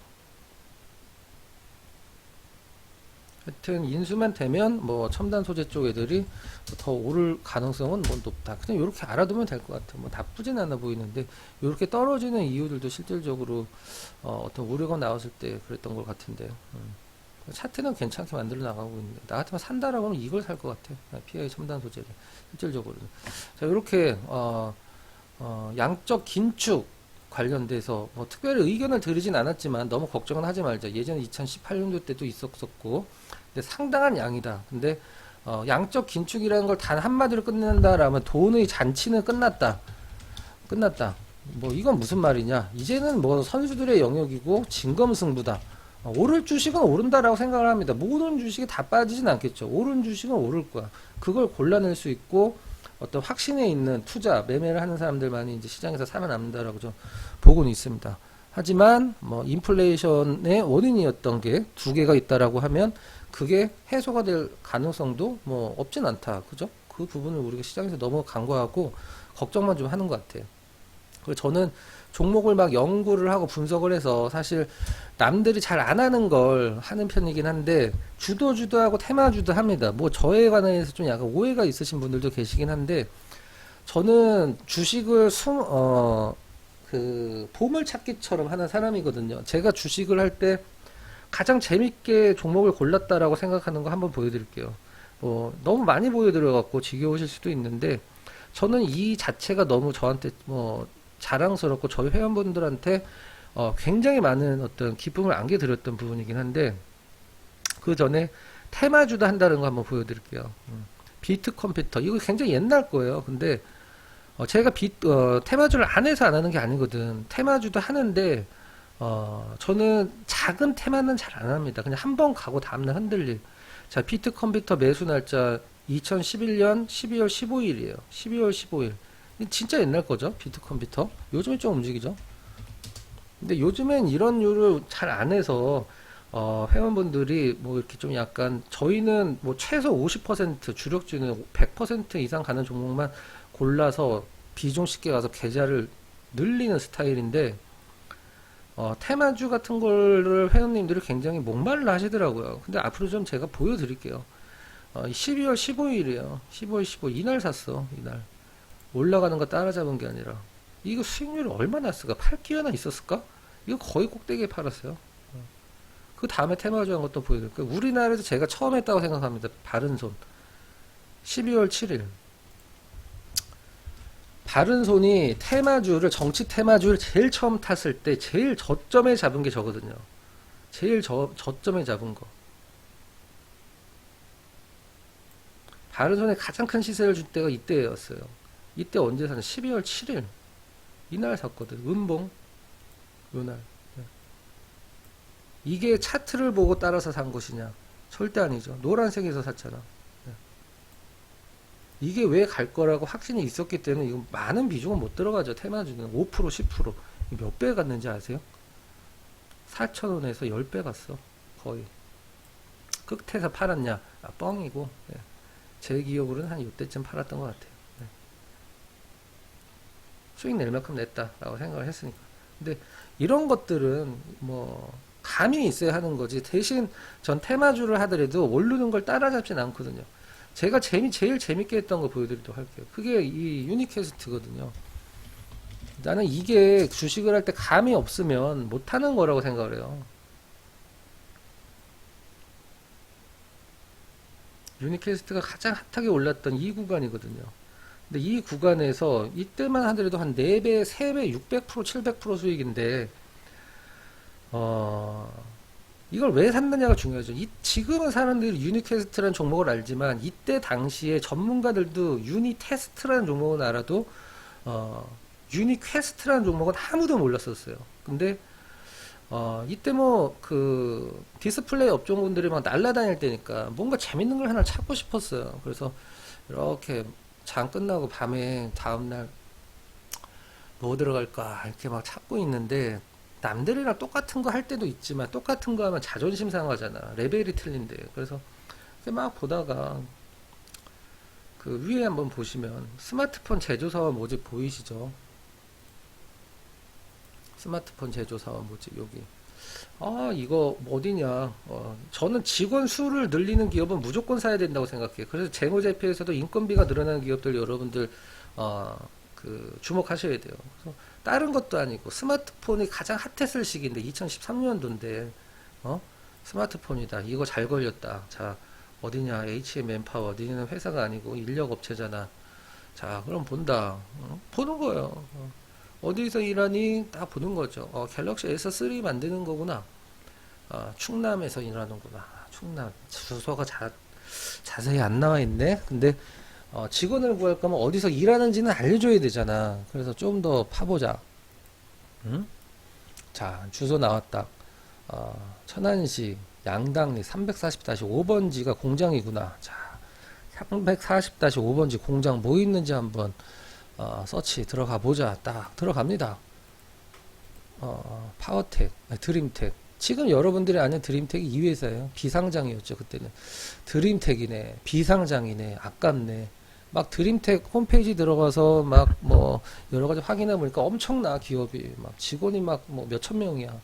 하여튼 인수만 되면 뭐 첨단 소재 쪽 애들이 더 오를 가능성은 뭐 높다. 그냥 이렇게 알아두면 될 것 같아. 뭐 나쁘진 않아 보이는데, 이렇게 떨어지는 이유들도 실질적으로 어떤 우려가 나왔을 때 그랬던 것 같은데, 차트는 괜찮게 만들어 나가고 있는데, 나 같으면 산다라고 하면 이걸 살 것 같아. PI 첨단 소재를 실질적으로는. 자, 이렇게 양적 긴축 관련돼서 뭐 특별히 의견을 드리진 않았지만 너무 걱정은 하지 말자. 예전에 2018년도 때도 있었고, 근데 상당한 양이다. 근데 양적 긴축이라는 걸 단 한마디로 끝낸다라면 돈의 잔치는 끝났다. 뭐 이건 무슨 말이냐? 이제는 뭐 선수들의 영역이고 진검승부다. 오를 주식은 오른다라고 생각을 합니다. 모든 주식이 다 빠지진 않겠죠. 오른 주식은 오를 거야. 그걸 골라낼 수 있고, 어떤 확신에 있는 투자, 매매를 하는 사람들만이 이제 시장에서 살아남는다라고 좀 보고는 있습니다. 하지만 뭐 인플레이션의 원인이었던 게 두 개가 있다라고 하면 그게 해소가 될 가능성도 뭐 없진 않다. 그죠? 그 부분을 우리가 시장에서 너무 간과하고 걱정만 좀 하는 것 같아요. 그래서 저는 종목을 막 연구를 하고 분석을 해서 사실 남들이 잘 안 하는 걸 하는 편이긴 한데, 주도하고 테마주도 합니다. 뭐 저에 관해서 좀 약간 오해가 있으신 분들도 계시긴 한데, 저는 주식을 보물찾기처럼 하는 사람이거든요. 제가 주식을 할 때 가장 재밌게 종목을 골랐다라고 생각하는 거 한번 보여드릴게요. 너무 많이 보여드려갖고 지겨우실 수도 있는데, 저는 이 자체가 너무 저한테 뭐 자랑스럽고 저희 회원분들한테 굉장히 많은 어떤 기쁨을 안겨드렸던 부분이긴 한데, 그 전에 테마주도 한다는 거 한번 보여드릴게요. 비트 컴퓨터. 이거 굉장히 옛날 거예요. 근데, 제가 테마주를 안 해서 안 하는 게 아니거든. 테마주도 하는데, 저는 작은 테마는 잘 안 합니다. 그냥 한 번 가고 다음날 흔들릴. 자, 비트 컴퓨터 매수 날짜 2011년 12월 15일이에요. 12월 15일. 진짜 옛날 거죠. 비트 컴퓨터. 요즘에 좀 움직이죠. 근데 요즘엔 이런 류를 잘 안 해서, 회원분들이 뭐 이렇게 좀 약간, 저희는 뭐 최소 50%, 주력주는 100% 이상 가는 종목만 골라서 비중 쉽게 가서 계좌를 늘리는 스타일인데, 테마주 같은 거를 회원님들이 굉장히 목말라 하시더라고요. 근데 앞으로 좀 제가 보여드릴게요. 12월 15일이에요. 12월 15일. 이날 샀어. 이날. 올라가는 거 따라잡은 게 아니라. 이거 수익률이 얼마나 났을까? 8기회나 있었을까? 이거 거의 꼭대기에 팔았어요. 그 다음에 테마주 한 것도 보여드릴게요. 우리나라에서 제가 처음 했다고 생각합니다. 바른손. 12월 7일. 바른손이 테마주를, 정치 테마주를 제일 처음 탔을 때 제일 저점에 잡은 게 저거든요. 제일 저점에 잡은 거. 바른손에 가장 큰 시세를 줄 때가 이때였어요. 이때 언제 샀냐? 12월 7일. 이날 샀거든. 은봉. 요날. 이게 차트를 보고 따라서 산 것이냐? 절대 아니죠. 노란색에서 샀잖아. 이게 왜 갈 거라고 확신이 있었기 때문에 이거 많은 비중은 못 들어가죠. 테마주는 5%, 10%. 몇 배 갔는지 아세요? 4,000원에서 10배 갔어. 거의. 끝에서 팔았냐? 뻥이고. 제 기억으로는 한 이때쯤 팔았던 것 같아요. 수익 낼 만큼 냈다라고 생각을 했으니까. 근데 이런 것들은 뭐 감이 있어야 하는 거지. 대신 전 테마주를 하더라도 오르는 걸 따라잡진 않거든요. 제가 제일 재밌게 했던 거 보여드리도록 할게요. 그게 이 유니캐스트거든요. 나는 이게 주식을 할 때 감이 없으면 못하는 거라고 생각을 해요. 유니캐스트가 가장 핫하게 올랐던 이 구간이거든요. 근데 이 구간에서 이때만 하더라도 한 4배, 3배, 600%, 700% 수익인데, 이걸 왜 샀느냐가 중요하죠. 지금은 사람들이 유니캐스트라는 종목을 알지만, 이때 당시에 전문가들도 유니테스트라는 종목은 알아도, 유니퀘스트라는 종목은 아무도 몰랐었어요. 근데, 이때 뭐, 디스플레이 업종분들이 막 날아다닐 때니까 뭔가 재밌는 걸 하나 찾고 싶었어요. 그래서 이렇게 장 끝나고 밤에 다음날 뭐 들어갈까 이렇게 막 찾고 있는데, 남들이랑 똑같은 거 할 때도 있지만 똑같은 거 하면 자존심 상하잖아. 레벨이 틀린데. 그래서 막 보다가 그 위에 한번 보시면 스마트폰 제조사와 모집 보이시죠? 스마트폰 제조사와 모집 여기. 이거 어디냐? 저는 직원 수를 늘리는 기업은 무조건 사야 된다고 생각해요. 그래서 재무제표에서도 인건비가 늘어나는 기업들 여러분들 주목하셔야 돼요. 그래서 다른 것도 아니고 스마트폰이 가장 핫했을 시기인데 2013년도인데 스마트폰이다. 이거 잘 걸렸다. 자, 어디냐? HM맨파워. 어디는 회사가 아니고 인력업체잖아. 자, 그럼 본다. 보는 거예요. 어디서 일하니? 딱 보는 거죠. 갤럭시 S3 만드는 거구나. 충남에서 일하는구나. 충남. 주소가 자세히 안 나와 있네. 근데 직원을 구할 거면 어디서 일하는지는 알려줘야 되잖아. 그래서 좀 더 파보자. 응? 자, 주소 나왔다. 천안시 양당리 340-5번지가 공장이구나. 자, 340-5번지 공장 뭐 있는지 한번 서치 들어가 보자. 딱 들어갑니다. 파워텍, 드림텍. 지금 여러분들이 아는 드림텍이 이 회사예요. 비상장이었죠, 그때는. 드림텍이네, 비상장이네, 아깝네. 막 드림텍 홈페이지 들어가서 막 뭐 여러 가지 확인해 보니까 엄청나, 기업이. 막 직원이 막 뭐 몇천 명이야.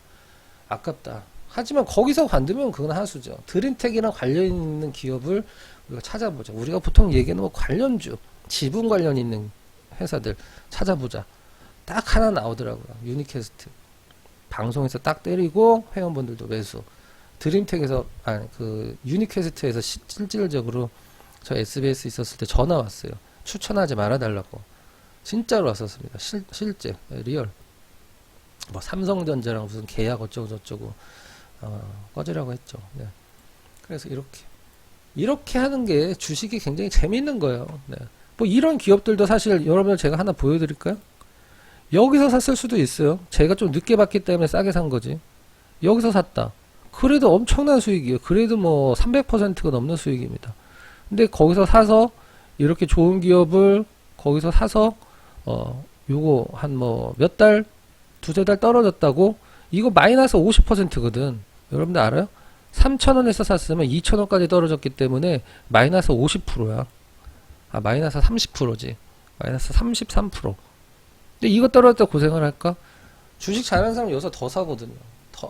아깝다. 하지만 거기서 관두면 그건 하수죠. 드림텍이랑 관련 있는 기업을 우리가 찾아보자. 우리가 보통 얘기하는 뭐 관련주, 지분 관련 있는 회사들 찾아보자. 딱 하나 나오더라고요. 유니캐스트. 방송에서 딱 때리고 회원분들도 매수. 드림텍에서 유니캐스트에서 실질적으로 저 SBS 있었을 때 전화 왔어요. 추천하지 말아달라고. 진짜로 왔었습니다. 실제 리얼. 뭐 삼성전자랑 무슨 계약 어쩌고 저쩌고 꺼지라고 했죠. 네. 그래서 이렇게 하는 게 주식이 굉장히 재밌는 거예요. 네. 뭐 이런 기업들도 사실 여러분들 제가 하나 보여드릴까요? 여기서 샀을 수도 있어요. 제가 좀 늦게 봤기 때문에 싸게 산 거지. 여기서 샀다. 그래도 엄청난 수익이에요. 그래도 뭐 300%가 넘는 수익입니다. 근데 거기서 사서 이렇게 좋은 기업을 거기서 사서 요거 한 뭐 몇 달, 두세 달 떨어졌다고 이거 마이너스 50%거든. 여러분들 알아요? 3,000원에서 샀으면 2,000원까지 떨어졌기 때문에 마이너스 50%야. 아, 마이너스 30%지. 마이너스 33%. 근데 이거 떨어졌다 고생을 할까? 주식 잘하는 사람 여기서 더 사거든요.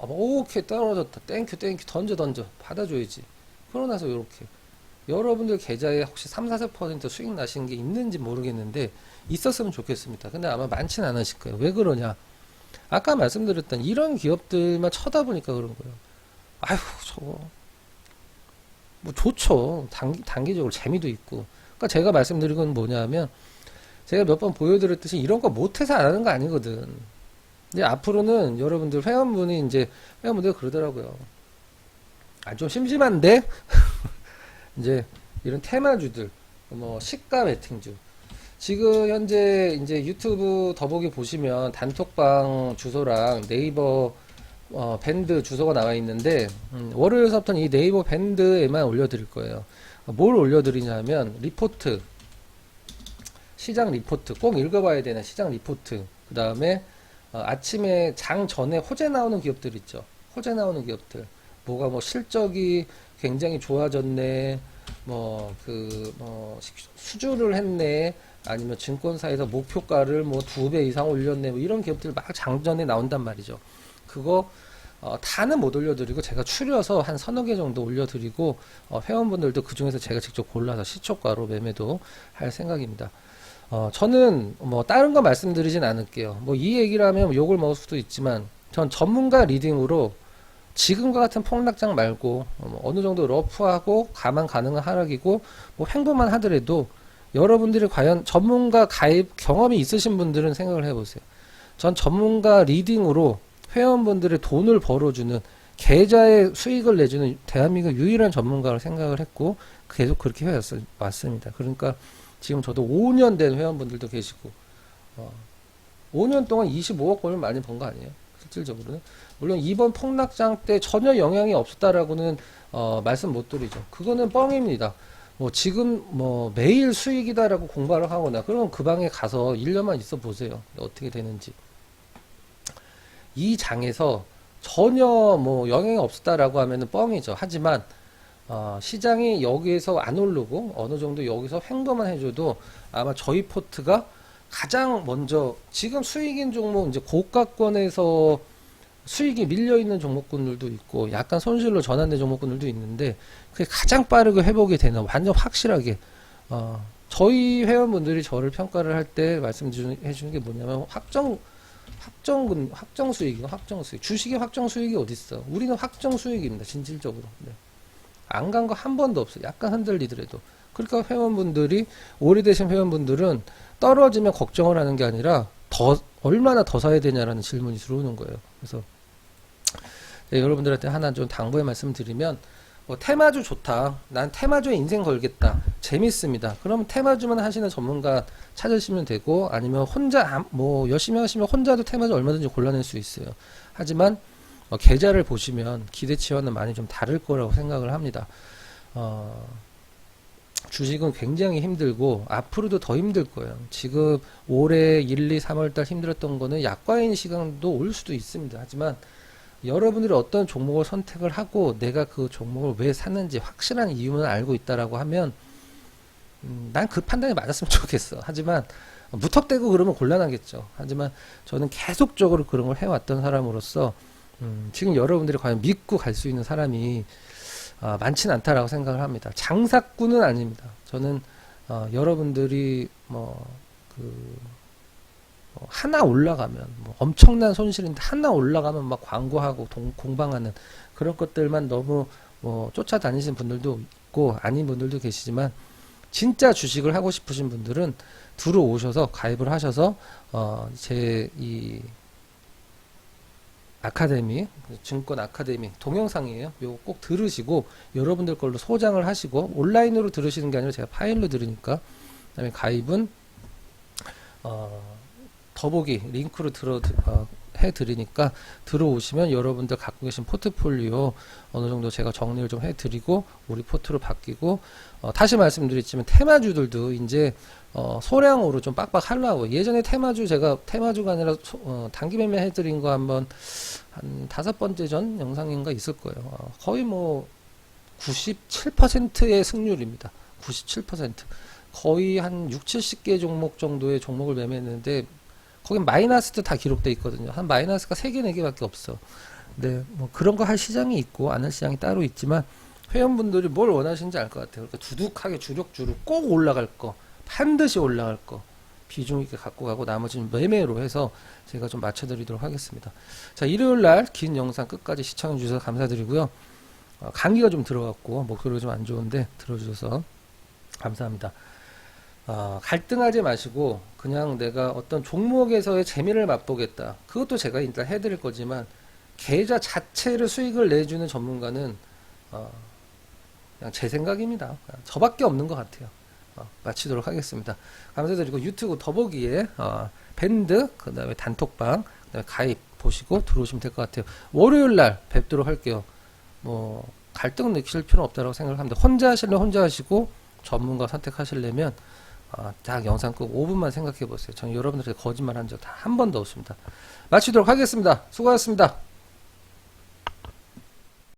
오케이, 떨어졌다. 땡큐, 던져. 받아줘야지. 그러고 나서 요렇게. 여러분들 계좌에 혹시 3, 4% 수익 나시는 게 있는지 모르겠는데, 있었으면 좋겠습니다. 근데 아마 많진 않으실 거예요. 왜 그러냐? 아까 말씀드렸던 이런 기업들만 쳐다보니까 그런 거예요. 아휴, 저거. 뭐 좋죠. 단기적으로 재미도 있고. 그러니까 제가 말씀드린 건 뭐냐면, 제가 몇 번 보여드렸듯이 이런 거 못해서 안 하는 거 아니거든. 근데 앞으로는 여러분들 회원분들이 그러더라고요. 아, 좀 심심한데? 이제 이런 테마주들, 뭐 시가 베팅주. 지금 현재 이제 유튜브 더보기 보시면 단톡방 주소랑 네이버 밴드 주소가 나와 있는데 월요일서부터는 이 네이버 밴드에만 올려드릴 거예요. 뭘 올려드리냐면 리포트, 시장 리포트, 꼭 읽어봐야 되는 시장 리포트. 그 다음에 아침에 장 전에 호재 나오는 기업들 있죠. 호재 나오는 기업들. 뭐가 뭐 실적이 굉장히 좋아졌네. 수주를 했네. 아니면 증권사에서 목표가를 뭐 2배 이상 올렸네. 뭐 이런 기업들 막 장전에 나온단 말이죠. 그거 다는 못 올려드리고 제가 추려서 한 서너 개 정도 올려드리고 회원분들도 그 중에서 제가 직접 골라서 시초가로 매매도 할 생각입니다. 저는 뭐 다른 거 말씀드리진 않을게요. 뭐 이 얘기를 하면 욕을 먹을 수도 있지만 전 전문가 리딩으로 지금과 같은 폭락장 말고 어느 정도 러프하고 가만 가능한 하락이고 뭐 횡보만 하더라도 여러분들이 과연 전문가 가입 경험이 있으신 분들은 생각을 해보세요. 전 전문가 리딩으로 회원분들의 돈을 벌어주는 계좌의 수익을 내주는 대한민국 유일한 전문가를 생각을 했고 계속 그렇게 해왔습니다. 그러니까 지금 저도 5년 된 회원분들도 계시고 5년 동안 25억 원을 많이 번 거 아니에요? 실질적으로는. 물론 이번 폭락장 때 전혀 영향이 없었다라고는 말씀 못 드리죠. 그거는 뻥입니다. 뭐 지금 뭐 매일 수익이다라고 공부를 하거나 그러면 그 방에 가서 1년만 있어 보세요. 어떻게 되는지. 이 장에서 전혀 뭐 영향이 없었다라고 하면은 뻥이죠. 하지만 시장이 여기에서 안 오르고 어느 정도 여기서 횡보만 해줘도 아마 저희 포트가 가장 먼저 지금 수익인 종목 이제 고가권에서 수익이 밀려있는 종목군들도 있고 약간 손실로 전환된 종목군들도 있는데 그게 가장 빠르게 회복이 되는 완전 확실하게 저희 회원분들이 저를 평가를 할 때 말씀해 주는 게 뭐냐면 확정 수익이고 확정 수익. 주식의 확정 수익이 어딨어? 우리는 확정 수익입니다. 진실적으로. 네. 안 간 거 한 번도 없어요. 약간 흔들리더라도. 그러니까 회원분들이 오래되신 회원분들은 떨어지면 걱정을 하는 게 아니라 얼마나 더 사야 되냐라는 질문이 들어오는 거예요. 그래서 네, 여러분들한테 하나 좀 당부의 말씀 드리면 테마주 좋다. 난 테마주에 인생 걸겠다. 재밌습니다. 그럼 테마주만 하시는 전문가 찾으시면 되고 아니면 혼자 뭐 열심히 하시면 혼자도 테마주 얼마든지 골라낼 수 있어요. 하지만 계좌를 보시면 기대치와는 많이 좀 다를 거라고 생각을 합니다. 주식은 굉장히 힘들고 앞으로도 더 힘들 거예요. 지금 올해 1, 2, 3월달 힘들었던 거는 약과인 시간도 올 수도 있습니다. 하지만 여러분들이 어떤 종목을 선택을 하고 내가 그 종목을 왜 샀는지 확실한 이유는 알고 있다라고 하면 난 그 판단이 맞았으면 좋겠어. 하지만 무턱대고 그러면 곤란하겠죠. 하지만 저는 계속적으로 그런 걸 해왔던 사람으로서 지금 여러분들이 과연 믿고 갈 수 있는 사람이 많지는 않다라고 생각을 합니다. 장사꾼은 아닙니다. 저는 여러분들이 하나 올라가면 엄청난 손실인데 하나 올라가면 막 광고하고 공방하는 그런 것들만 너무 쫓아다니시는 분들도 있고 아닌 분들도 계시지만 진짜 주식을 하고 싶으신 분들은 들어오셔서 가입을 하셔서 제 이 아카데미, 증권 아카데미 동영상이에요. 요거 꼭 들으시고 여러분들 걸로 소장을 하시고 온라인으로 들으시는 게 아니라 제가 파일로 들으니까 그다음에 가입은 더보기 링크로 해드리니까 들어오시면 여러분들 갖고 계신 포트폴리오 어느 정도 제가 정리를 좀 해드리고 우리 포트로 바뀌고 다시 말씀드렸지만 테마주들도 이제 소량으로 좀 빡빡 하려고 예전에 제가 테마주가 아니라 단기 매매 해드린 거 한번 한 5번째 전 영상인가 있을 거예요. 거의 뭐 97%의 승률입니다. 97% 거의 한 6, 70개 종목 정도의 종목을 매매했는데 거긴 마이너스도 다 기록돼 있거든요. 한 마이너스가 3개, 4개밖에 없어. 네, 뭐 그런 거 할 시장이 있고 안 할 시장이 따로 있지만 회원분들이 뭘 원하시는지 알 것 같아요. 그러니까 두둑하게 주력주로 꼭 올라갈 거, 반드시 올라갈 거 비중 있게 갖고 가고 나머지는 매매로 해서 제가 좀 맞춰드리도록 하겠습니다. 자, 일요일날 긴 영상 끝까지 시청해 주셔서 감사드리고요. 감기가 좀 들어갔고 목소리가 좀 안 좋은데 들어주셔서 감사합니다. 갈등하지 마시고 그냥 내가 어떤 종목에서의 재미를 맛보겠다. 그것도 제가 일단 해드릴 거지만 계좌 자체를 수익을 내주는 전문가는 그냥 제 생각입니다. 그냥 저밖에 없는 것 같아요. 마치도록 하겠습니다. 감사드리고 유튜브 더보기에 밴드 그 다음에 단톡방 그 다음에 가입 보시고 들어오시면 될 것 같아요. 월요일날 뵙도록 할게요. 뭐 갈등 느끼실 필요는 없다고 생각합니다. 혼자 하실래면 혼자 하시고 전문가 선택하시려면 딱 영상 꼭 5분만 생각해 보세요. 저는 여러분들한테 거짓말 한 적 한 번도 없습니다. 마치도록 하겠습니다. 수고하셨습니다.